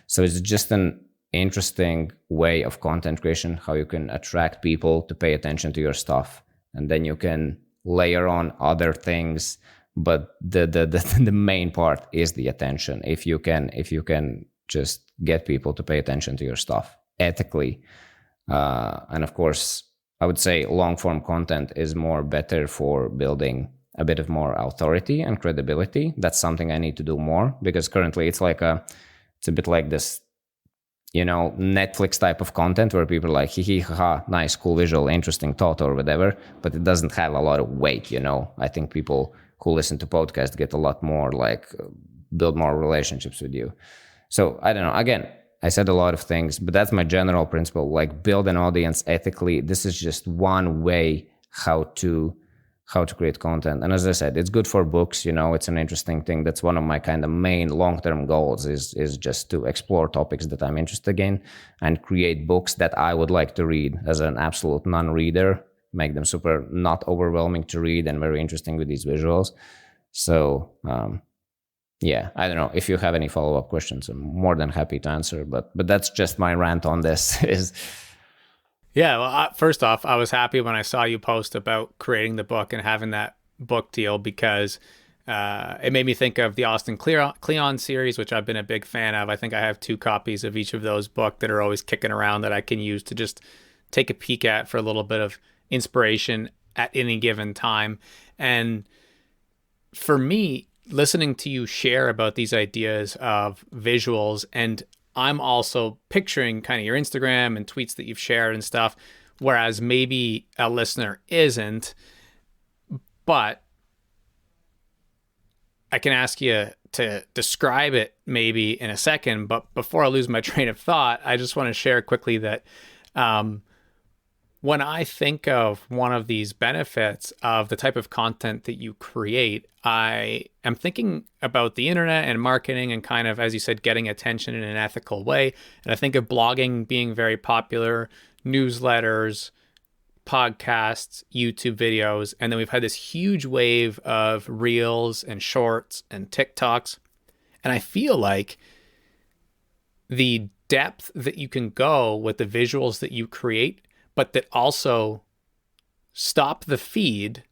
So it's just an interesting way of content creation, how you can attract people to pay attention to your stuff, and then you can layer on other things. But the main part is the attention. If you can just get people to pay attention to your stuff ethically, and of course, I would say long form content is more better for building a bit of more authority and credibility. That's something I need to do more, because currently it's a bit like this, Netflix type of content where people are like, hee hee, haha, nice, cool visual, interesting thought or whatever, but it doesn't have a lot of weight, I think people who listen to podcasts get a lot more build more relationships with you. So I don't know. Again, I said a lot of things, but that's my general principle, build an audience ethically. This is just one way how to create content. And as I said, it's good for books, it's an interesting thing. That's one of my kind of main long-term goals is just to explore topics that I'm interested in and create books that I would like to read as an absolute non-reader, make them super not overwhelming to read and very interesting with these visuals. So, yeah, I don't know if you have any follow-up questions. I'm more than happy to answer, but that's just my rant on this is... Yeah, well, first off, I was happy when I saw you post about creating the book and having that book deal, because it made me think of the Austin Kleon series, which I've been a big fan of. I think I have 2 copies of each of those books that are always kicking around that I can use to just take a peek at for a little bit of inspiration at any given time. And for me, listening to you share about these ideas of visuals, and I'm also picturing kind of your Instagram and tweets that you've shared and stuff, whereas maybe a listener isn't. But I can ask you to describe it maybe in a second. But before I lose my train of thought, I just want to share quickly that when I think of one of these benefits of the type of content that you create, I am thinking about the internet and marketing and kind of, as you said, getting attention in an ethical way. And I think of blogging being very popular, newsletters, podcasts, YouTube videos. And then we've had this huge wave of reels and shorts and TikToks. And I feel like the depth that you can go with the visuals that you create, but that also stop the feed,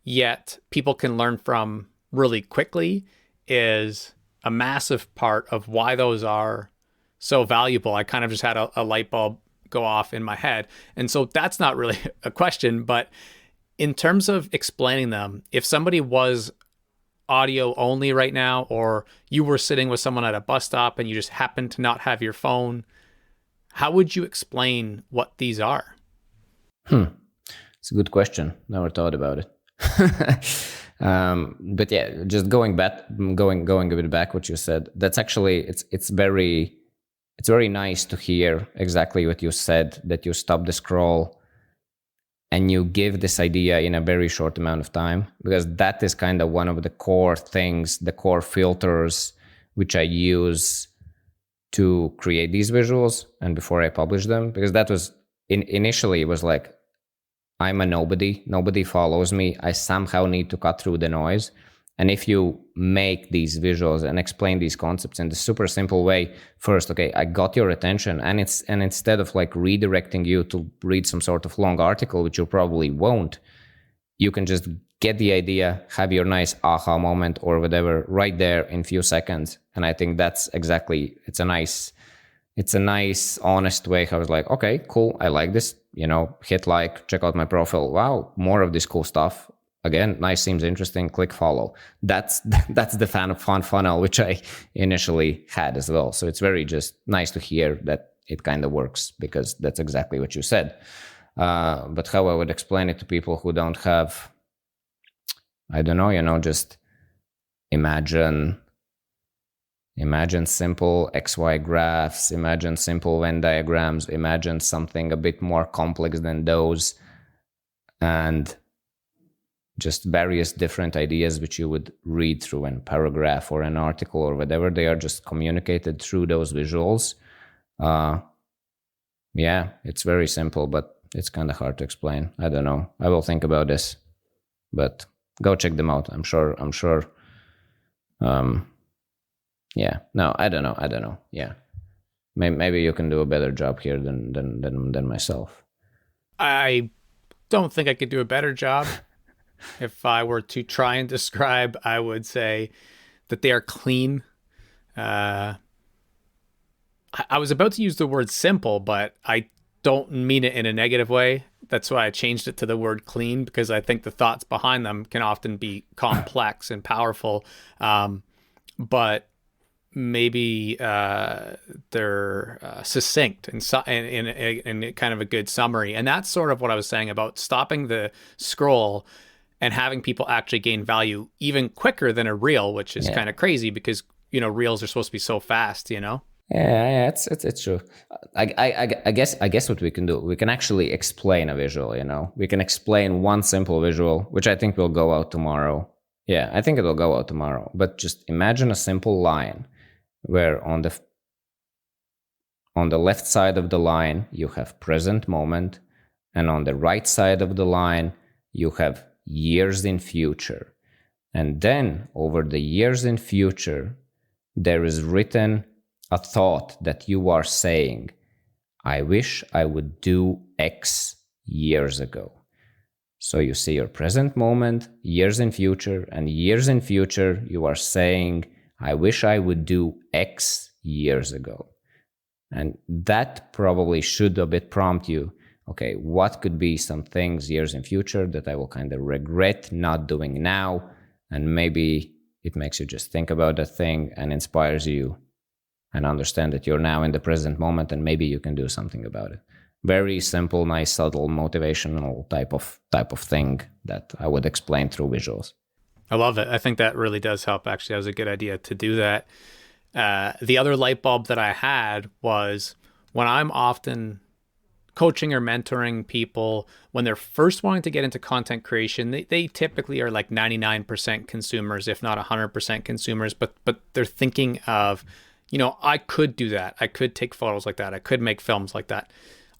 yet people can learn from really quickly, is a massive part of why those are so valuable. I kind of just had a light bulb go off in my head. And so that's not really a question, but in terms of explaining them, if somebody was audio only right now, or you were sitting with someone at a bus stop and you just happened to not have your phone, how would you explain what these are? It's a good question. Never thought about it. But yeah, just going a bit back what you said. That's actually it's very nice to hear exactly what you said, that you stop the scroll and you give this idea in a very short amount of time, because that is kind of one of the core things, the core filters which I use to create these visuals and before I publish them, because that was initially it was like, I'm a nobody follows me, I somehow need to cut through the noise. And if you make these visuals and explain these concepts in the super simple way, first, okay, I got your attention, and instead of redirecting you to read some sort of long article, which you probably won't, you can just get the idea, have your nice aha moment or whatever right there in a few seconds. And I think that's exactly, it's a nice, honest way how it's like, okay, cool, I like this, hit like, check out my profile. Wow, more of this cool stuff. Again, nice, seems interesting, click follow. That's the fun funnel, which I initially had as well. So it's very just nice to hear that it kind of works, because that's exactly what you said. But how I would explain it to people who don't have, I don't know, just imagine simple XY graphs, imagine simple Venn diagrams, imagine something a bit more complex than those, and just various different ideas which you would read through a paragraph or an article or whatever. They are just communicated through those visuals. Yeah, it's very simple, but it's kind of hard to explain. I don't know. I will think about this, but go check them out. I'm sure. Yeah. No, I don't know. Yeah. Maybe you can do a better job here than myself. I don't think I could do a better job. If I were to try and describe, I would say that they are clean. Uh, I was about to use the word simple, but I don't mean it in a negative way. That's why I changed it to the word clean, because I think the thoughts behind them can often be complex and powerful. But maybe they're succinct and in kind of a good summary. And that's sort of what I was saying about stopping the scroll and having people actually gain value even quicker than a reel, which is kind of crazy because, reels are supposed to be so fast, Yeah, it's true. I guess what we can do, we can actually explain a visual. We can explain one simple visual, which I think will go out tomorrow. Yeah, I think it will go out tomorrow. But just imagine a simple line where on the left side of the line you have present moment, and on the right side of the line you have years in future. And then over the years in future, there is written a thought that you are saying, I wish I would do X years ago. So you see your present moment, years in future, and years in future, you are saying, I wish I would do X years ago. And that probably should a bit prompt you, okay, what could be some things years in future that I will kind of regret not doing now? And maybe it makes you just think about that thing and inspires you and understand that you're now in the present moment and maybe you can do something about it. Very simple, nice, subtle, motivational type of thing that I would explain through visuals. I love it. I think that really does help. Actually, that was a good idea to do that. The other light bulb that I had was when I'm often coaching or mentoring people, when they're first wanting to get into content creation, they typically are like 99% consumers, if not 100% consumers, but they're thinking of, I could do that. I could take photos like that. I could make films like that.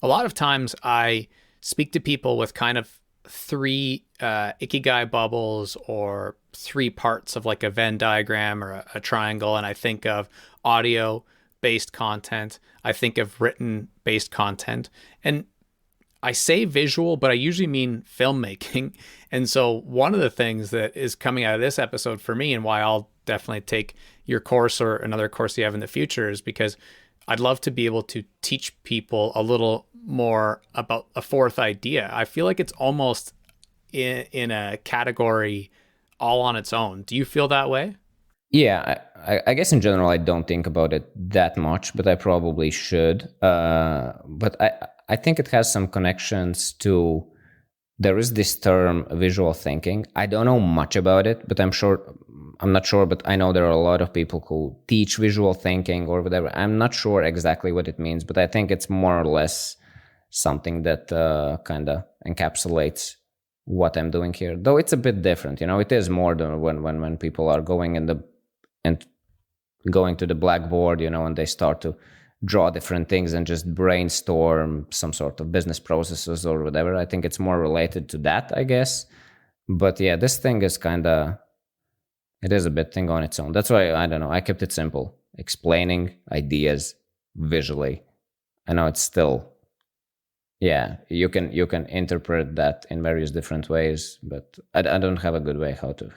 A lot of times I speak to people with kind of three ikigai bubbles or three parts of like a Venn diagram or a triangle. And I think of audio based content. I think of written based content. And I say visual, but I usually mean filmmaking. And so one of the things that is coming out of this episode for me and why I'll definitely take your course or another course you have in the future is because I'd love to be able to teach people a little more about a fourth idea. I feel like it's almost in a category all on its own. Do you feel that way? Yeah, I guess in general I don't think about it that much, but I probably should. But I think it has some connections to, there is this term visual thinking. I don't know much about it, but I'm not sure, but I know there are a lot of people who teach visual thinking or whatever. I'm not sure exactly what it means, but I think it's more or less something that kind of encapsulates what I'm doing here. Though it's a bit different, it is more than when people are going going to the blackboard, and they start to draw different things and just brainstorm some sort of business processes or whatever. I think it's more related to that, I guess. But yeah, this thing is it is a bit thing on its own. That's why, I don't know, I kept it simple. Explaining ideas visually. I know it's still, yeah, you can interpret that in various different ways, but I don't have a good way how to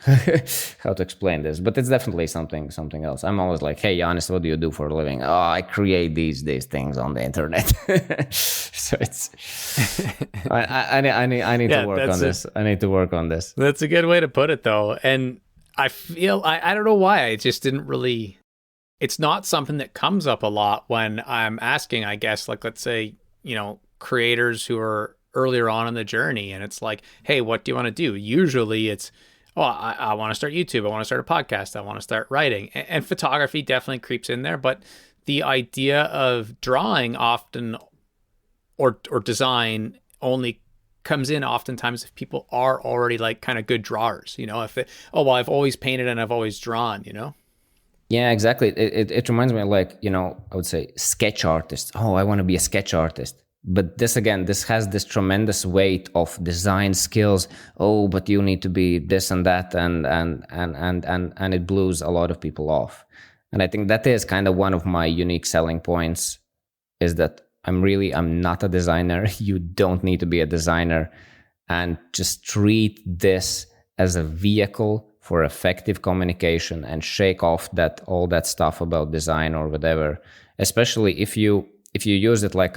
how to explain this. But it's definitely something else. I'm always like, hey, Janis, what do you do for a living? Oh, I create these things on the internet. So it's I need to work on this. I need to work on this. That's a good way to put it, though. And I feel I don't know why I just didn't really. It's not something that comes up a lot when I'm asking. I guess, like, let's say, creators who are earlier on in the journey, and it's like, hey, what do you want to do? Usually it's, I want to start YouTube, I want to start a podcast, I want to start writing, and photography definitely creeps in there. But the idea of drawing often or design only comes in oftentimes if people are already like kind of good drawers, if they, I've always painted and I've always drawn. Yeah, exactly. It reminds me of, like, I would say sketch artist. Oh, I want to be a sketch artist. But this has this tremendous weight of design skills. Oh, but you need to be this and that, and it blows a lot of people off. And I think that is kind of one of my unique selling points is that I'm not a designer. You don't need to be a designer, and just treat this as a vehicle for effective communication and shake off all that stuff about design or whatever. Especially if you use it like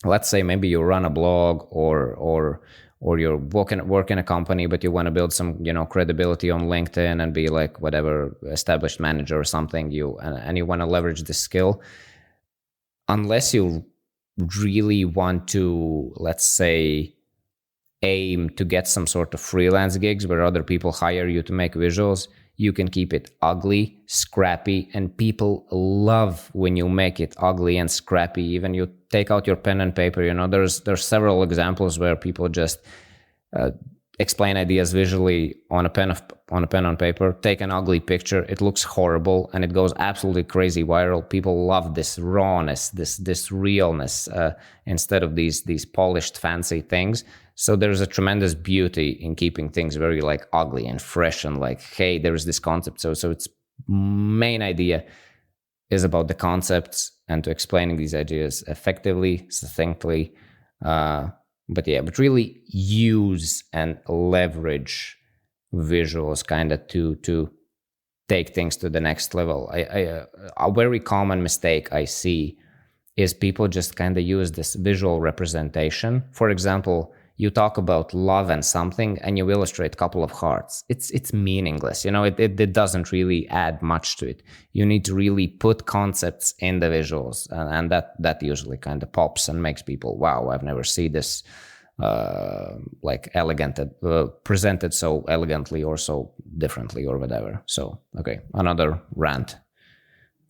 let's say maybe you run a blog or you're work in a company, but you want to build some credibility on LinkedIn and be like whatever established manager or something. And you want to leverage this skill. Unless you really want to, let's say, aim to get some sort of freelance gigs where other people hire you to make visuals, you can keep it ugly, scrappy, and people love when you make it ugly and scrappy. Even you take out your pen and paper, there's several examples where people just explain ideas visually on a pen on paper, take an ugly picture, it looks horrible, and it goes absolutely crazy viral. People love this rawness, this realness, instead of these polished fancy things. So there's a tremendous beauty in keeping things very like ugly and fresh and like, hey, there's this concept. So its main idea is about the concepts and to explaining these ideas effectively, succinctly, but really use and leverage visuals kind of to take things to the next level. A very common mistake I see is people just kind of use this visual representation. For example, you talk about love and something and you illustrate a couple of hearts. It's meaningless. It doesn't really add much to it. You need to really put concepts in the visuals, and that usually kind of pops and makes people, wow, I've never seen this like elegant, presented so elegantly or so differently or whatever. So, okay, another rant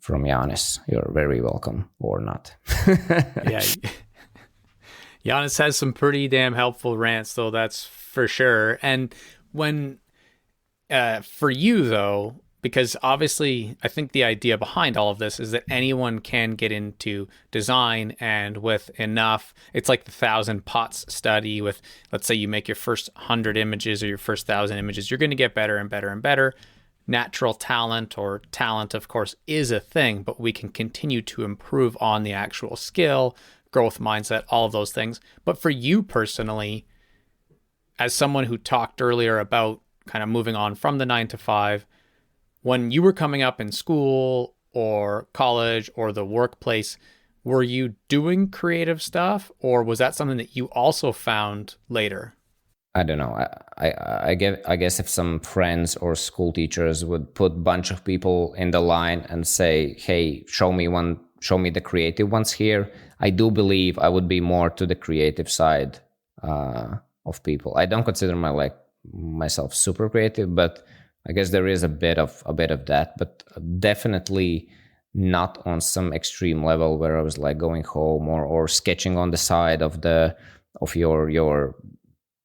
from Janis. You're very welcome, or not. Yeah. Janis has some pretty damn helpful rants, though, that's for sure. And when, for you, though, because obviously I think the idea behind all of this is that anyone can get into design, and with enough, it's like the 1,000 pots study with, let's say you make your first 100 images or your first 1,000 images, you're going to get better and better and better. Natural talent, or talent, of course, is a thing, but we can continue to improve on the actual skill, growth mindset, all of those things. But for you personally, as someone who talked earlier about kind of moving on from the 9 to 5, when you were coming up in school or college or the workplace, were you doing creative stuff, or was that something that you also found later? I don't know. I guess if some friends or school teachers would put a bunch of people in the line and say, hey, show me the creative ones here, I do believe I would be more to the creative side of people. I don't consider myself super creative, but I guess there is a bit of that, but definitely not on some extreme level where I was like going home or sketching on the side of your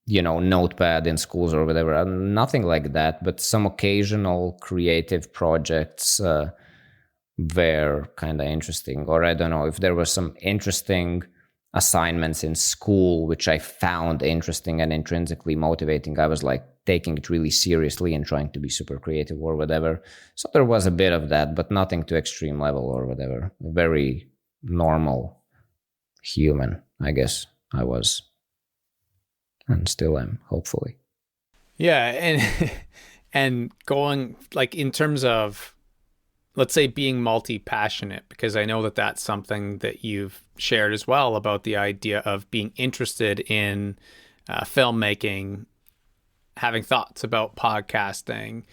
notepad in schools or whatever. Nothing like that, but some occasional creative projects were kind of interesting. Or I don't know, if there were some interesting assignments in school which I found interesting and intrinsically motivating, I was like taking it really seriously and trying to be super creative or whatever. So there was a bit of that, but nothing to extreme level or whatever. Very normal human, I guess I was. And still am, hopefully. Yeah, and going like in terms of, let's say, being multi-passionate, because I know that that's something that you've shared as well about the idea of being interested in filmmaking, having thoughts about podcasting,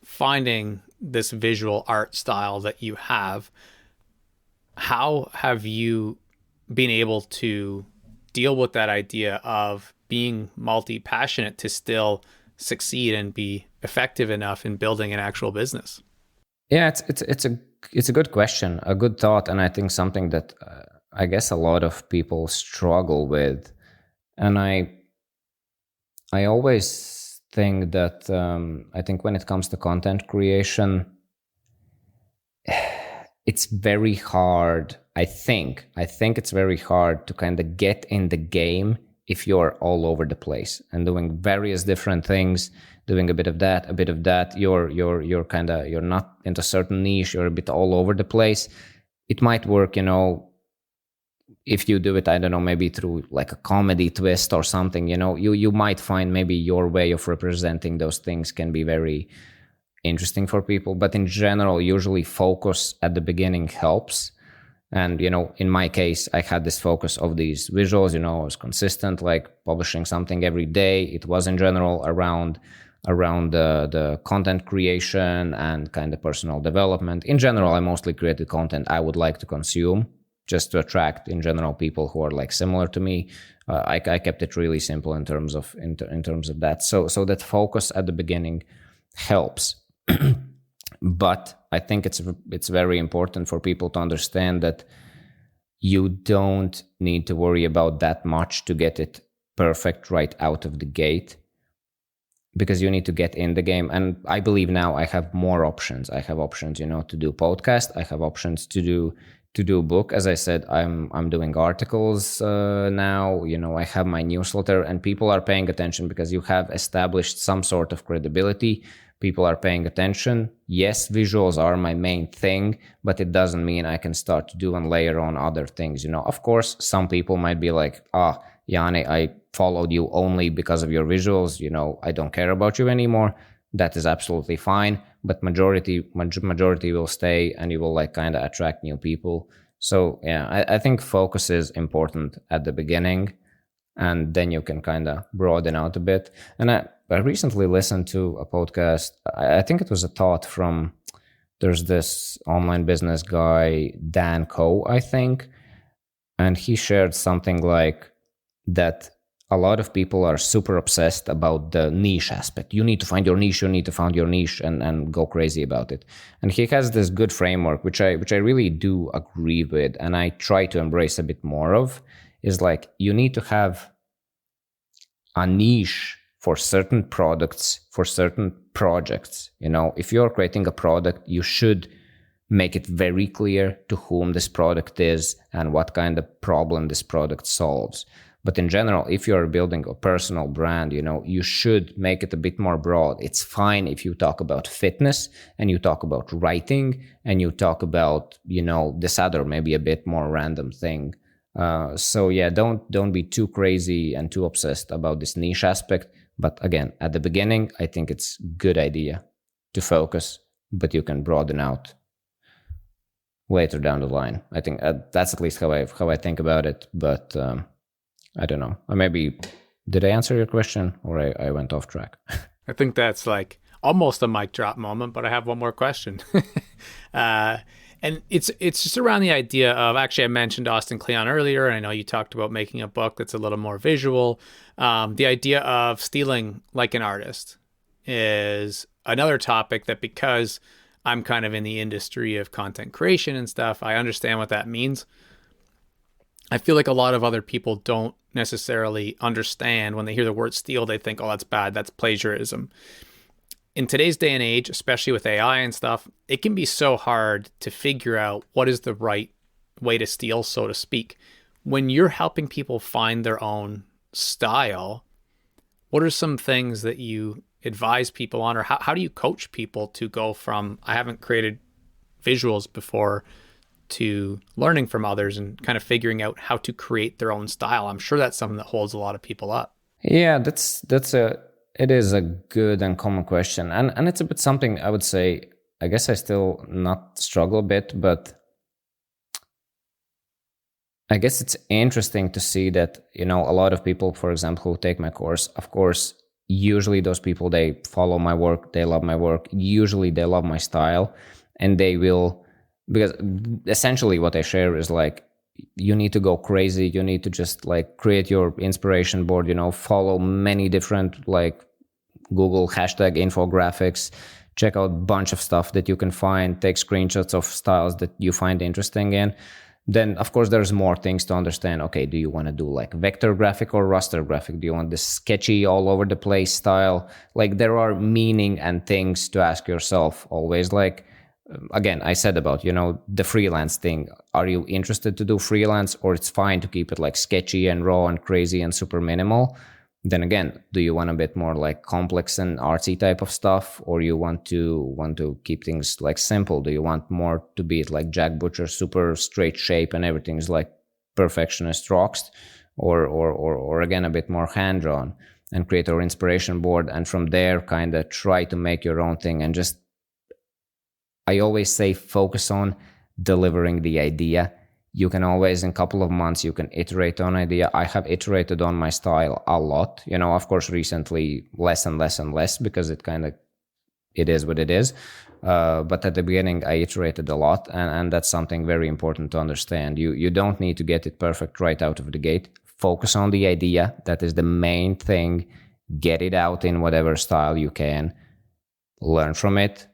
finding this visual art style that you have. How have you been able to deal with that idea of being multi-passionate to still succeed and be effective enough in building an actual business? Yeah, it's a good question, a good thought, and I think something that I guess a lot of people struggle with. And I always think that I think when it comes to content creation, it's very hard. I think it's very hard to kind of get in the game if you're all over the place and doing various different things, doing a bit of that, you're not into a certain niche, you're a bit all over the place. It might work, if you do it, I don't know, maybe through like a comedy twist or something, you might find maybe your way of representing those things can be very interesting for people. But in general, usually focus at the beginning helps. And, in my case, I had this focus of these visuals, I was consistent, like publishing something every day. It was in general around the content creation and kind of personal development. In general, I mostly created content I would like to consume, just to attract in general people who are like similar to me. I kept it really simple in terms of that. So that focus at the beginning helps. But I think it's very important for people to understand that you don't need to worry about that much to get it perfect right out of the gate, because you need to get in the game. And I believe now I have more options. I have options, to do podcast. I have options to do book. As I said, I'm doing articles now. I have my newsletter, and people are paying attention because you have established some sort of credibility. People are paying attention. Yes, visuals are my main thing, but it doesn't mean I can start to do and layer on other things. Of course, some people might be like, Jani, I followed you only because of your visuals. I don't care about you anymore. That is absolutely fine. But majority will stay, and you will like kind of attract new people. So yeah, I think focus is important at the beginning, and then you can kind of broaden out a bit. And I recently listened to a podcast. I think it was a thought from, there's this online business guy, Dan Coe, I think. And he shared something like that a lot of people are super obsessed about the niche aspect. You need to find your niche, and go crazy about it. And he has this good framework, which I really do agree with, and I try to embrace a bit more of, is like, you need to have a niche for certain products, for certain projects. If you're creating a product, you should make it very clear to whom this product is and what kind of problem this product solves. But in general, if you're building a personal brand, you should make it a bit more broad. It's fine if you talk about fitness and you talk about writing and you talk about, this other, maybe a bit more random thing. So yeah, don't be too crazy and too obsessed about this niche aspect. But again, at the beginning, I think it's a good idea to focus, but you can broaden out later down the line. I think that's at least how I think about it. But I don't know. Or maybe, did I answer your question, or I went off track? I think that's like almost a mic drop moment, but I have one more question. And it's just around the idea of, actually, I mentioned Austin Kleon earlier, and I know you talked about making a book that's a little more visual. The idea of stealing like an artist is another topic that, because I'm kind of in the industry of content creation and stuff, I understand what that means. I feel like a lot of other people don't necessarily understand. When they hear the word steal, they think, oh, that's bad, that's plagiarism. In today's day and age, especially with AI and stuff, it can be so hard to figure out what is the right way to steal, so to speak. When you're helping people find their own style, what are some things that you advise people on, or how do you coach people to go from, I haven't created visuals before, to learning from others and kind of figuring out how to create their own style? I'm sure that's something that holds a lot of people up. Yeah, it is a good and common question. And it's a bit something I would say, I guess I still not struggle a bit, but I guess it's interesting to see that, a lot of people, for example, who take my course, of course, usually those people, they follow my work, they love my work, usually they love my style, and they will, because essentially what I share is like, you need to go crazy. You need to just like create your inspiration board, follow many different like Google hashtag infographics, check out a bunch of stuff that you can find, take screenshots of styles that you find interesting in. Then, of course, there's more things to understand. Okay, do you want to do like vector graphic or raster graphic? Do you want this sketchy all over the place style? Like, there are meaning and things to ask yourself always. Like, again, I said about, the freelance thing. Are you interested to do freelance, or it's fine to keep it like sketchy and raw and crazy and super minimal? Then again, do you want a bit more like complex and artsy type of stuff, or you want to keep things like simple? Do you want more to be like Jack Butcher, super straight shape and everything's like perfectionist rocks, or again a bit more hand drawn, and create our inspiration board, and from there kind of try to make your own thing. And just, I always say, focus on delivering the idea. You can always, in a couple of months, you can iterate on idea. I have iterated on my style a lot, of course recently less and less and less, because it is what it is. But at the beginning I iterated a lot, and that's something very important to understand. You don't need to get it perfect right out of the gate. Focus on the idea. That is the main thing. Get it out in whatever style you can. Learn from it,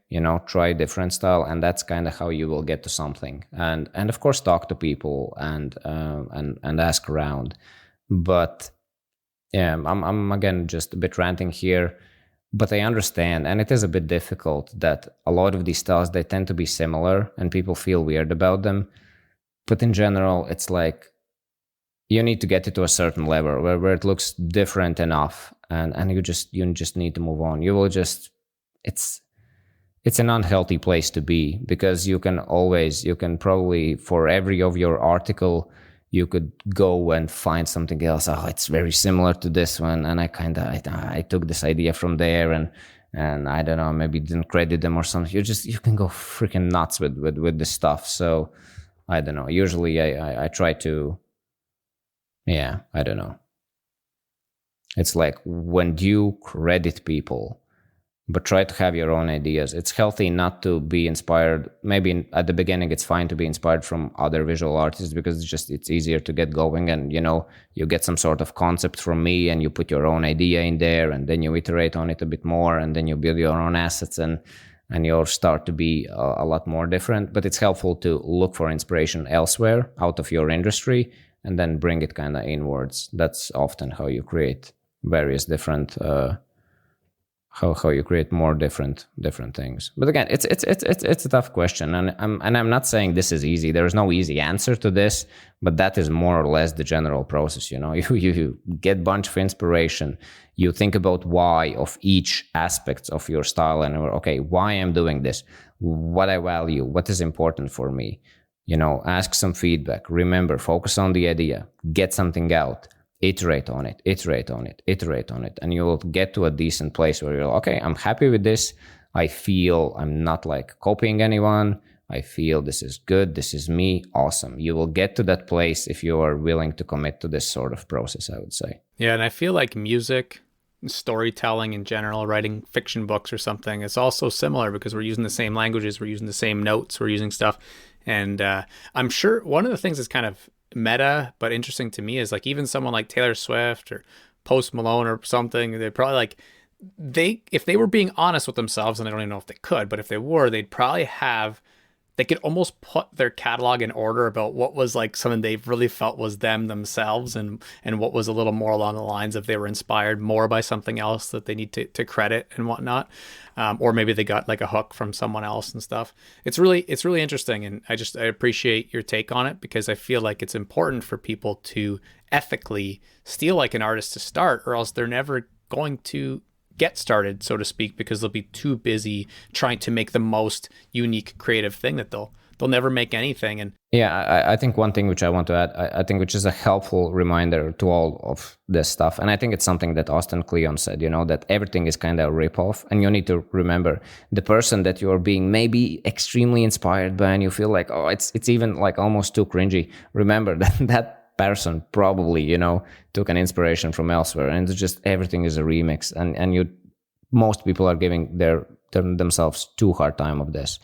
try different style, and that's kind of how you will get to something. And of course talk to people and ask around. But yeah, I'm again just a bit ranting here, but I understand, and it is a bit difficult that a lot of these styles, they tend to be similar and people feel weird about them. But in general, it's like you need to get it to a certain level where it looks different enough, and you just need to move on. You will just, it's an unhealthy place to be, because you can probably, for every of your article, you could go and find something else. Oh, it's very similar to this one, and I took this idea from there, and I don't know, maybe didn't credit them or something. You can go freaking nuts with this stuff. So I don't know. Usually I try to, yeah, I don't know. It's like, when you credit people, but try to have your own ideas. It's healthy not to be inspired. Maybe at the beginning it's fine to be inspired from other visual artists, because it's easier to get going, and you get some sort of concept from me and you put your own idea in there, and then you iterate on it a bit more, and then you build your own assets, and you'll start to be a lot more different. But it's helpful to look for inspiration elsewhere out of your industry, and then bring it kind of inwards. That's often how you create various different how you create more different things. But again, it's a tough question, and I'm not saying this is easy. There is no easy answer to this, but that is more or less the general process. You get a bunch of inspiration, you think about why of each aspect of your style, and okay, why I'm doing this, what I value, what is important for me. Ask some feedback. Remember, focus on the idea, get something out. Iterate on it, and you will get to a decent place where you're okay, I'm happy with this. I feel I'm not like copying anyone. I feel this is good. This is me. Awesome. You will get to that place if you are willing to commit to this sort of process, I would say. Yeah, and I feel like music, storytelling in general, writing fiction books or something, it's also similar, because we're using the same languages, we're using the same notes, we're using stuff. And I'm sure one of the things that's kind of meta but interesting to me is like, even someone like Taylor Swift or Post Malone or something, they're probably like, if they were being honest with themselves, and I don't even know if they could, but if they were, they'd probably they could almost put their catalog in order about what was like something they really felt was themselves, and what was a little more along the lines of they were inspired more by something else that they need to credit and whatnot. Or maybe they got like a hook from someone else and stuff. It's really interesting. And I appreciate your take on it, because I feel like it's important for people to ethically steal like an artist to start, or else they're never going to get started, so to speak, because they'll be too busy trying to make the most unique creative thing that they'll never make anything. And yeah, I think one thing which I want to add, I think which is a helpful reminder to all of this stuff, and I think it's something that Austin Kleon said, that everything is kind of a ripoff, and you need to remember the person that you're being maybe extremely inspired by, and you feel like, oh, it's even like almost too cringy. Remember that person probably took an inspiration from elsewhere, and it's just everything is a remix, and most people are giving themselves too hard time of this.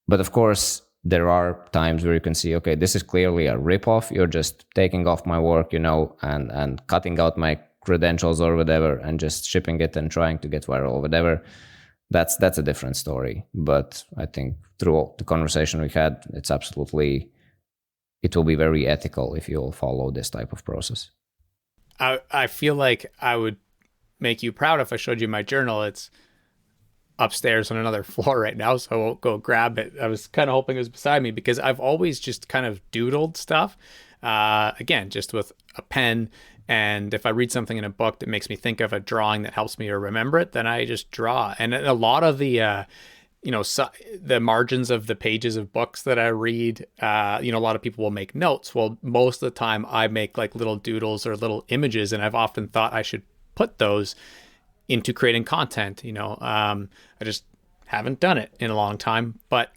But of course there are times where you can see, okay, this is clearly a ripoff. You're just taking off my work, and cutting out my credentials or whatever, and just shipping it and trying to get viral or whatever. That's a different story. But I think through the conversation we had, it will be very ethical if you'll follow this type of process. I feel like I would make you proud if I showed you my journal. It's upstairs on another floor right now, so I won't go grab it. I was kind of hoping it was beside me, because I've always just kind of doodled stuff, again, just with a pen. And if I read something in a book that makes me think of a drawing that helps me to remember it, then I just draw. And a lot of the the margins of the pages of books that I read, a lot of people will make notes. Well, most of the time I make like little doodles or little images, and I've often thought I should put those into creating content. I just haven't done it in a long time, but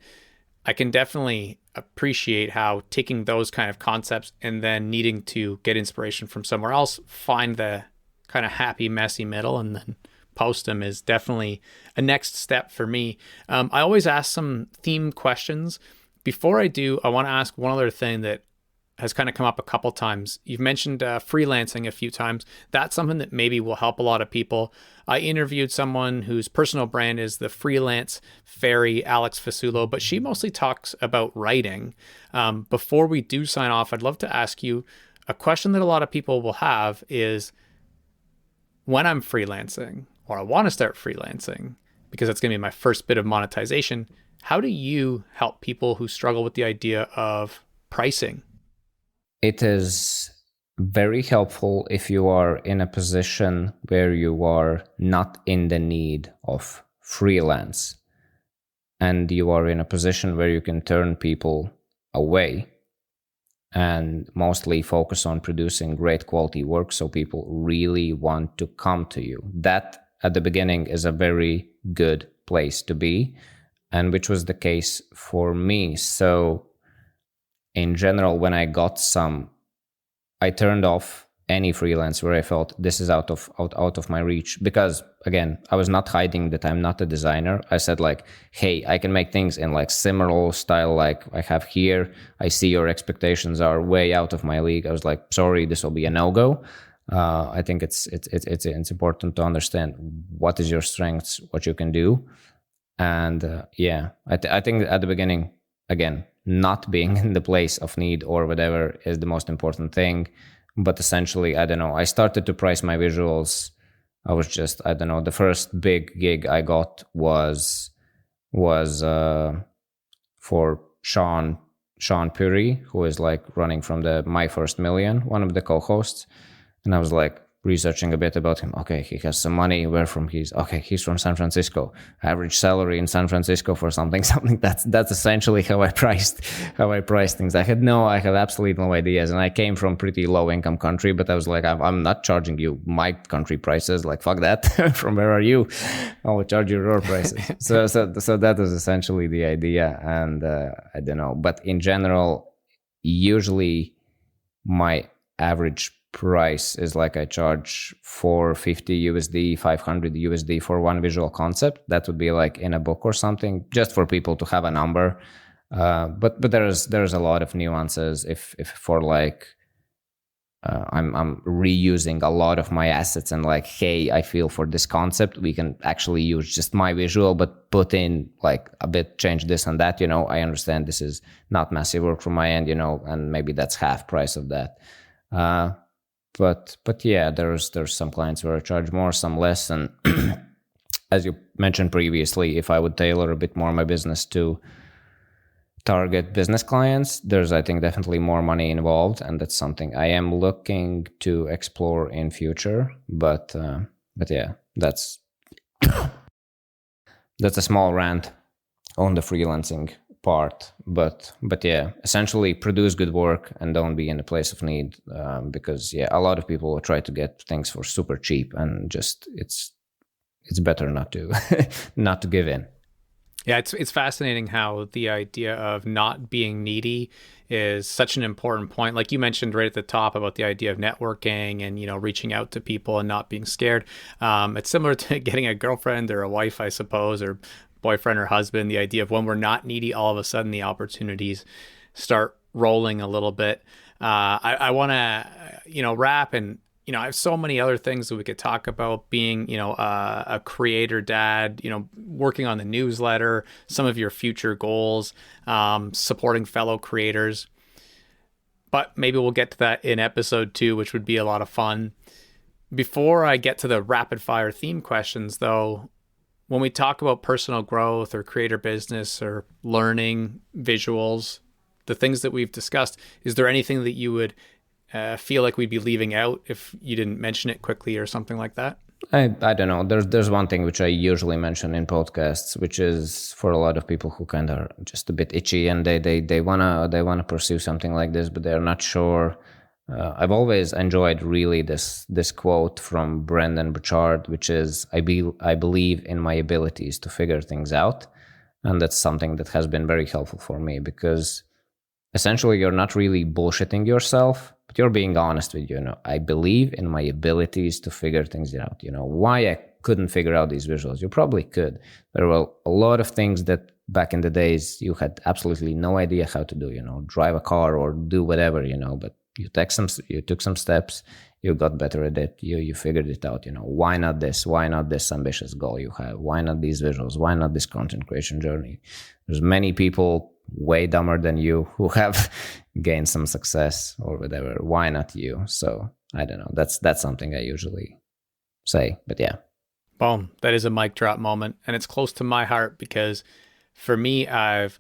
I can definitely appreciate how taking those kind of concepts and then needing to get inspiration from somewhere else, find the kind of happy, messy middle, and then post them is definitely a next step for me. I always ask some themed questions. Before I do, I want to ask one other thing that has kind of come up a couple times. You've mentioned freelancing a few times. That's something that maybe will help a lot of people. I interviewed someone whose personal brand is the Freelance Fairy, Alex Fasulo, but she mostly talks about writing. Before we do sign off, I'd love to ask you a question that a lot of people will have is, when I'm freelancing, or I want to start freelancing, because that's going to be my first bit of monetization, how do you help people who struggle with the idea of pricing? It is very helpful if you are in a position where you are not in the need of freelance and you are in a position where you can turn people away and mostly focus on producing great quality work so people really want to come to you. That at the beginning is a very good place to be, and which was the case for me. So in general, when I got I turned off any freelance where I felt this is out of my reach, because again, I was not hiding that I'm not a designer. I said like, hey, I can make things in like similar style like I have here. I see your expectations are way out of my league. I was like, sorry, this will be a no-go. I think it's important to understand what is your strengths, what you can do. And I think at the beginning, again, not being in the place of need or whatever is the most important thing. But essentially, I don't know, I started to price my visuals. I was just, I don't know, the first big gig I got was for Sean Puri, who is like running from the My First Million, one of the co-hosts. And I was like researching a bit about him. Okay, he has some money. Where from he's? Okay, he's from San Francisco. Average salary in San Francisco for something. That's essentially how I priced things. I had absolutely no ideas, and I came from pretty low income country. But I was like, I'm not charging you my country prices. Like fuck that. From where are you? I will charge you your prices. so that was essentially the idea, and I don't know. But in general, usually my average price is like I charge $450 $500 for one visual concept. That would be like in a book or something, just for people to have a number. But there's a lot of nuances. If for like I'm reusing a lot of my assets and like, hey, I feel for this concept we can actually use just my visual, but put in like a bit, change this and that. I understand this is not massive work from my end, and maybe that's half price of that. But yeah, there's some clients where I charge more, some less. And as you mentioned previously, if I would tailor a bit more my business to target business clients, there's, I think, definitely more money involved. And that's something I am looking to explore in future. But yeah, that's a small rant on the freelancing part, but yeah, essentially produce good work and don't be in a place of need, because a lot of people will try to get things for super cheap, and just it's better not to not to give in. Yeah, it's fascinating how the idea of not being needy is such an important point. Like you mentioned right at the top about the idea of networking and, reaching out to people and not being scared. It's similar to getting a girlfriend or a wife, I suppose, or boyfriend or husband. The idea of when we're not needy, all of a sudden the opportunities start rolling a little bit. I want to, wrap, and I have so many other things that we could talk about, being, a creator dad, working on the newsletter, some of your future goals, supporting fellow creators. But maybe we'll get to that in episode 2, which would be a lot of fun. Before I get to the rapid fire theme questions, though, when we talk about personal growth or creator business or learning visuals, the things that we've discussed, is there anything that you would feel like we'd be leaving out if you didn't mention it quickly or something like that? I don't know. There's one thing which I usually mention in podcasts, which is for a lot of people who kind of are just a bit itchy and they wanna pursue something like this, but they're not sure. I've always enjoyed really this quote from Brendan Burchard, which is I believe in my abilities to figure things out, and that's something that has been very helpful for me because essentially you're not really bullshitting yourself, but you're being honest with I believe in my abilities to figure things out. Why I couldn't figure out these visuals, you probably could. There were a lot of things that back in the days you had absolutely no idea how to do, drive a car or do whatever, but you took some steps, you got better at it, you figured it out. Why not this? Why not this ambitious goal you have? Why not these visuals? Why not this content creation journey? There's many people way dumber than you who have gained some success or whatever. Why not you? So I don't know. That's something I usually say. But yeah. Boom. That is a mic drop moment. And it's close to my heart because for me, I've,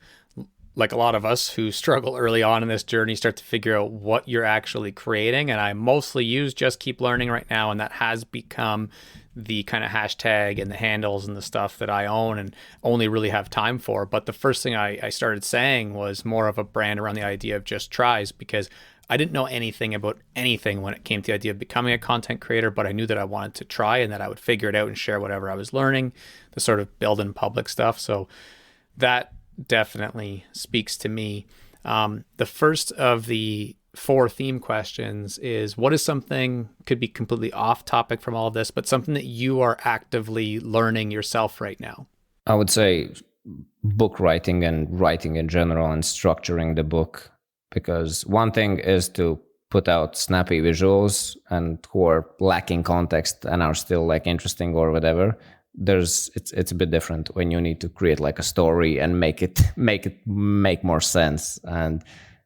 like a lot of us who struggle early on in this journey, start to figure out what you're actually creating. And I mostly use Just Keep Learning right now. And that has become the kind of hashtag and the handles and the stuff that I own and only really have time for. But the first thing I started saying was more of a brand around the idea of just tries, because I didn't know anything about anything when it came to the idea of becoming a content creator, but I knew that I wanted to try and that I would figure it out and share whatever I was learning, the sort of build in public stuff. So that definitely speaks to me. The first of the 4 theme questions is, what is something, could be completely off topic from all of this, but something that you are actively learning yourself right now? I would say book writing and writing in general and structuring the book, because one thing is to put out snappy visuals and who are lacking context and are still like interesting or whatever. It's a bit different when you need to create like a story and make more sense and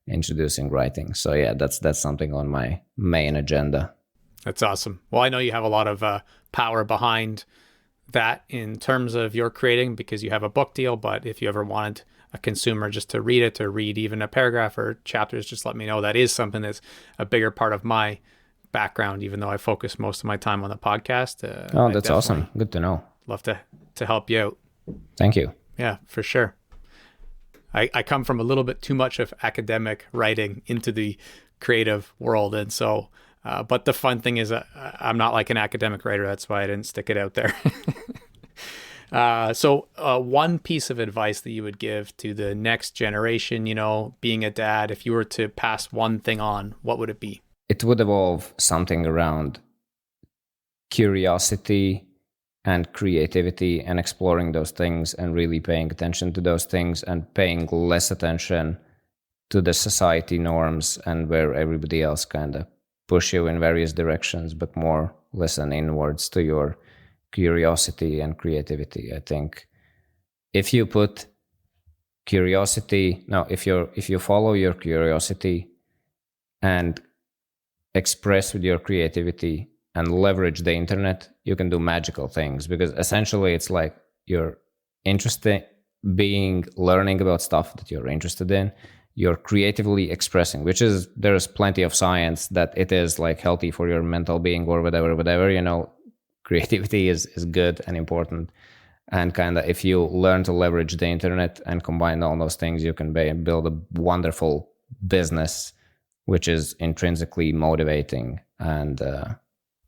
introducing writing. So yeah, that's something on my main agenda. That's awesome. Well, I know you have a lot of power behind that in terms of your creating because you have a book deal, but if you ever wanted a consumer just to read it or read even a paragraph or chapters, just let me know. That is something that's a bigger part of my background, even though I focus most of my time on the podcast. Oh, that's awesome. Good to know. Love to help you out. Thank you. Yeah, for sure. I come from a little bit too much of academic writing into the creative world. And so, but the fun thing is I'm not like an academic writer. That's why I didn't stick it out there. So one piece of advice that you would give to the next generation, being a dad, if you were to pass one thing on, what would it be? It would evolve something around curiosity and creativity and exploring those things and really paying attention to those things and paying less attention to the society norms and where everybody else kind of push you in various directions, but more listen inwards to your curiosity and creativity. I think if you put curiosity, now if you follow your curiosity and express with your creativity and leverage the internet, you can do magical things, because essentially it's like you're interested learning about stuff that you're interested in, you're creatively expressing, which is, there's plenty of science that it is like healthy for your mental being or whatever, creativity is good and important. And kind of if you learn to leverage the internet and combine all those things, you can build a wonderful business, which is intrinsically motivating and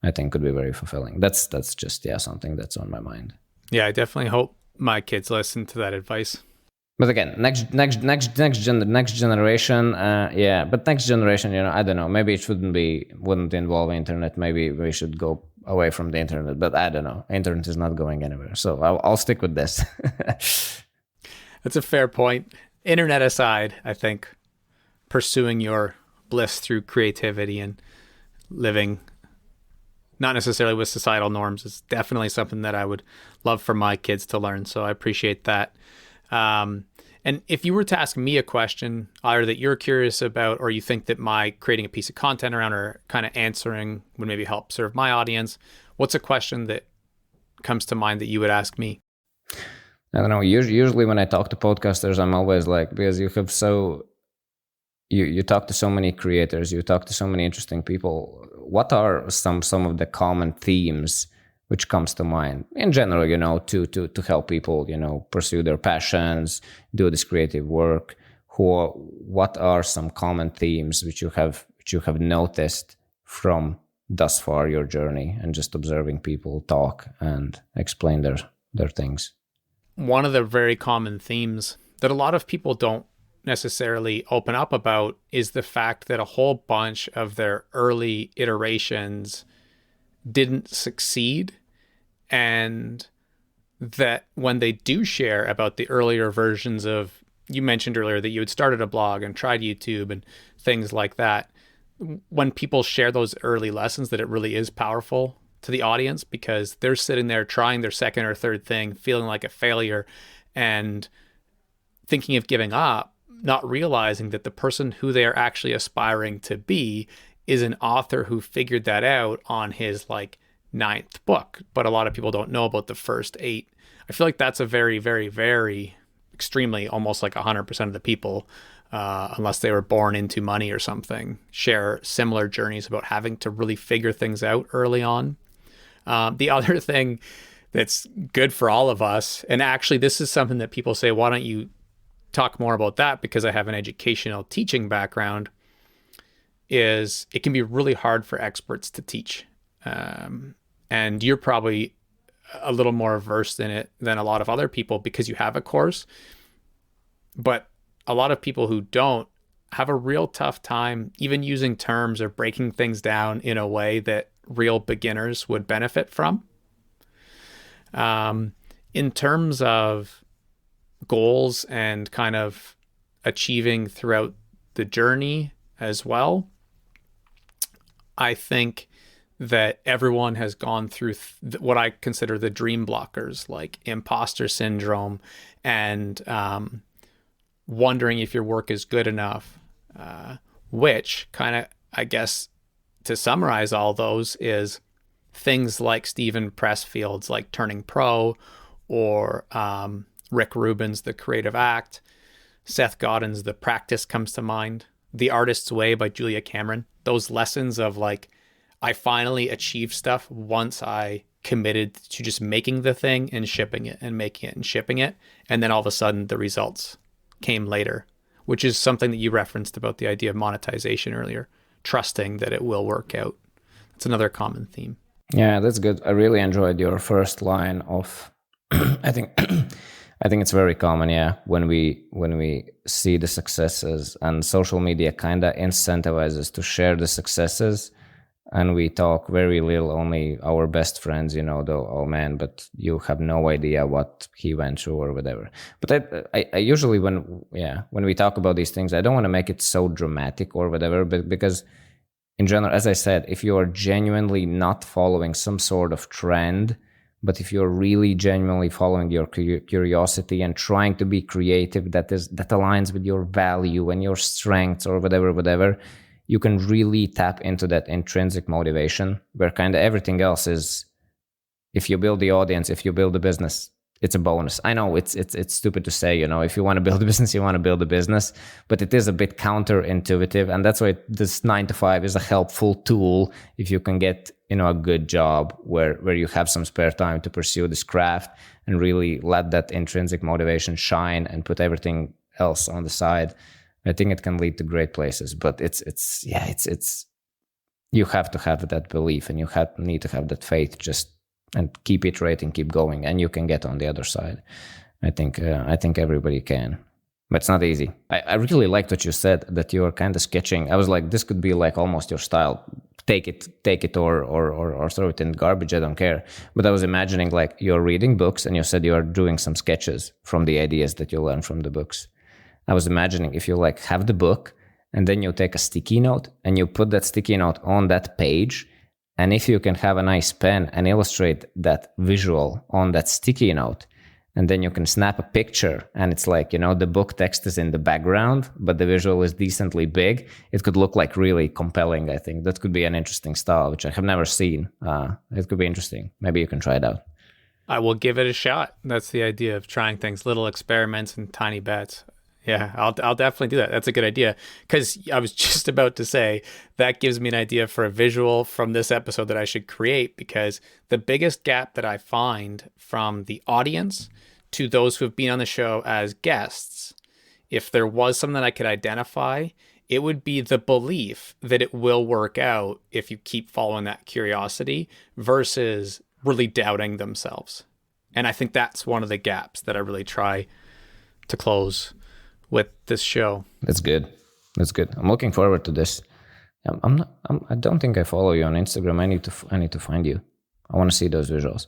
I think could be very fulfilling. That's just something that's on my mind. Yeah, I definitely hope my kids listen to that advice. But again, next generation, But next generation, I don't know. Maybe it wouldn't involve internet. Maybe we should go away from the internet. But I don't know. Internet is not going anywhere, so I'll stick with this. That's a fair point. Internet aside, I think pursuing your bliss through creativity and living not necessarily with societal norms is definitely something that I would love for my kids to learn. So I appreciate that. And if you were to ask me a question, either that you're curious about, or you think that my creating a piece of content around or kind of answering would maybe help serve my audience, what's a question that comes to mind that you would ask me? I don't know. Usually when I talk to podcasters, I'm always like, because you have you talk to so many creators, you talk to so many interesting people. What are some of the common themes which comes to mind in general, to help people, pursue their passions, do this creative work. What are some common themes which you have noticed from thus far your journey, and just observing people talk and explain their things? One of the very common themes that a lot of people don't necessarily open up about is the fact that a whole bunch of their early iterations didn't succeed, and that when they do share about the earlier versions of, you mentioned earlier that you had started a blog and tried YouTube and things like that, when people share those early lessons, that it really is powerful to the audience, because they're sitting there trying their second or third thing, feeling like a failure and thinking of giving up, not realizing that the person who they are actually aspiring to be is an author who figured that out on his like 9th book. But a lot of people don't know about the first 8. I feel like that's a very, very, very extremely, almost like 100% of the people, unless they were born into money or something, share similar journeys about having to really figure things out early on. The other thing that's good for all of us, and actually this is something that people say, why don't you talk more about that, because I have an educational teaching background, is it can be really hard for experts to teach. And you're probably a little more versed in it than a lot of other people because you have a course. But a lot of people who don't have a real tough time even using terms or breaking things down in a way that real beginners would benefit from. In terms of goals and kind of achieving throughout the journey as well, I think that everyone has gone through what I consider the dream blockers, like imposter syndrome and wondering if your work is good enough, which kind of, I guess, to summarize all those, is things like Stephen Pressfield's like Turning Pro, or Rick Rubin's The Creative Act, Seth Godin's The Practice comes to mind, The Artist's Way by Julia Cameron. Those lessons of like, I finally achieved stuff once I committed to just making the thing and shipping it and making it and shipping it. And then all of a sudden the results came later, which is something that you referenced about the idea of monetization earlier, trusting that it will work out. That's another common theme. Yeah, that's good. I really enjoyed your first line of, I think it's very common, yeah, when we see the successes, and social media kind of incentivizes to share the successes, and we talk very little, only our best friends, though, oh man, but you have no idea what he went through or whatever. But I usually, when we talk about these things, I don't want to make it so dramatic or whatever, but because in general, as I said, if you are genuinely not following some sort of trend, but if you're really genuinely following your curiosity and trying to be creative, that aligns with your value and your strengths or whatever, you can really tap into that intrinsic motivation, where kind of everything else is, if you build the audience, if you build the business, it's a bonus. I know it's stupid to say, if you want to build a business, you want to build a business, but it is a bit counterintuitive. And that's why this 9 to 5 is a helpful tool if you can get, a good job where you have some spare time to pursue this craft and really let that intrinsic motivation shine and put everything else on the side. I think it can lead to great places, but it's you have to have that belief, and you need to have that faith, and keep iterating, keep going, and you can get on the other side. I think everybody can, but it's not easy. I really liked what you said, that you are kind of sketching. I was like, this could be like almost your style. Take it or throw it in the garbage. I don't care. But I was imagining like you're reading books, and you said you are doing some sketches from the ideas that you learn from the books. I was imagining if you like have the book, and then you take a sticky note and you put that sticky note on that page. And if you can have a nice pen and illustrate that visual on that sticky note, and then you can snap a picture, and it's like, the book text is in the background, but the visual is decently big. It could look like really compelling. I think that could be an interesting style, which I have never seen. It could be interesting. Maybe you can try it out. I will give it a shot. That's the idea of trying things, little experiments and tiny bets. Yeah, I'll definitely do that. That's a good idea. Because I was just about to say that gives me an idea for a visual from this episode that I should create. Because the biggest gap that I find from the audience to those who have been on the show as guests, if there was something that I could identify, it would be the belief that it will work out if you keep following that curiosity versus really doubting themselves. And I think that's one of the gaps that I really try to close with this show. That's good. That's good. I'm looking forward to this. I don't think I follow you on Instagram. I need to find you. I want to see those visuals.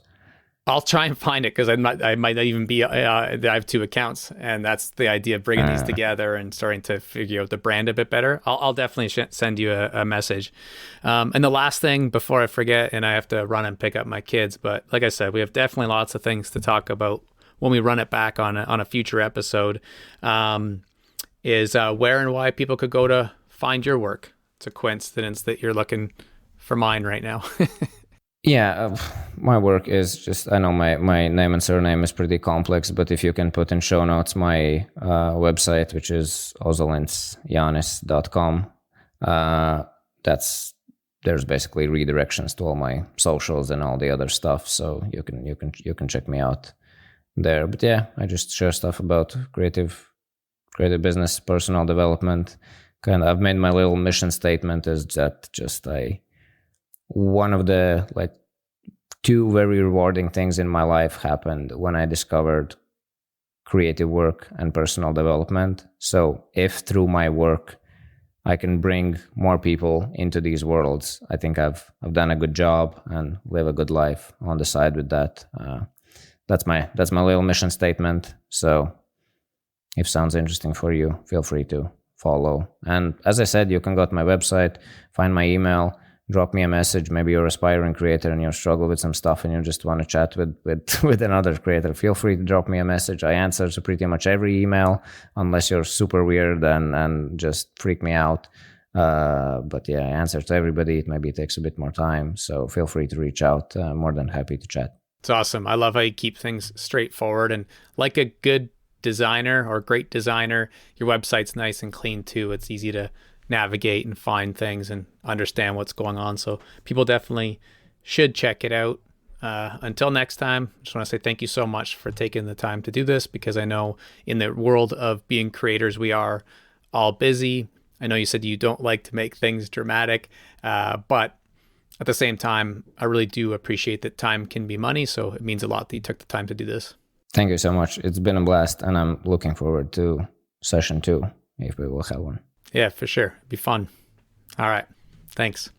I'll try and find it because I might not even be. I have two accounts, and that's the idea of bringing these together and starting to figure out the brand a bit better. I'll definitely send you a message. And the last thing before I forget, and I have to run and pick up my kids, but like I said, we have definitely lots of things to talk about when we run it back on a future episode. Is where and why people could go to find your work. It's a coincidence that you're looking for mine right now. Yeah, my work is just, I know my name and surname is pretty complex, but if you can put in show notes my website, which is ozolinsjanis.com, there's basically redirections to all my socials and all the other stuff, so you can check me out there. But yeah, I just share stuff about creative business, personal development. I've made my little mission statement is that one of the two very rewarding things in my life happened when I discovered creative work and personal development. So if through my work I can bring more people into these worlds, I think I've done a good job and live a good life on the side with that. That's my little mission statement. So if sounds interesting for you, feel free to follow. And as I said, you can go to my website, find my email, drop me a message. Maybe you're an aspiring creator and you struggle with some stuff and you just want to chat with another creator. Feel free to drop me a message. I answer to pretty much every email, unless you're super weird and just freak me out. But yeah, I answer to everybody. Maybe it takes a bit more time. So feel free to reach out. More than happy to chat. It's awesome. I love how you keep things straightforward, and like a good designer or great designer, your website's nice and clean too. It's easy to navigate and find things and understand what's going on. So people definitely should check it out. Until next time, I just want to say thank you so much for taking the time to do this, because I know in the world of being creators, we are all busy. I know you said you don't like to make things dramatic, but at the same time, I really do appreciate that time can be money. So it means a lot that you took the time to do this. Thank you so much. It's been a blast, and I'm looking forward to session 2, if we will have one. Yeah, for sure. It'd be fun. All right. Thanks.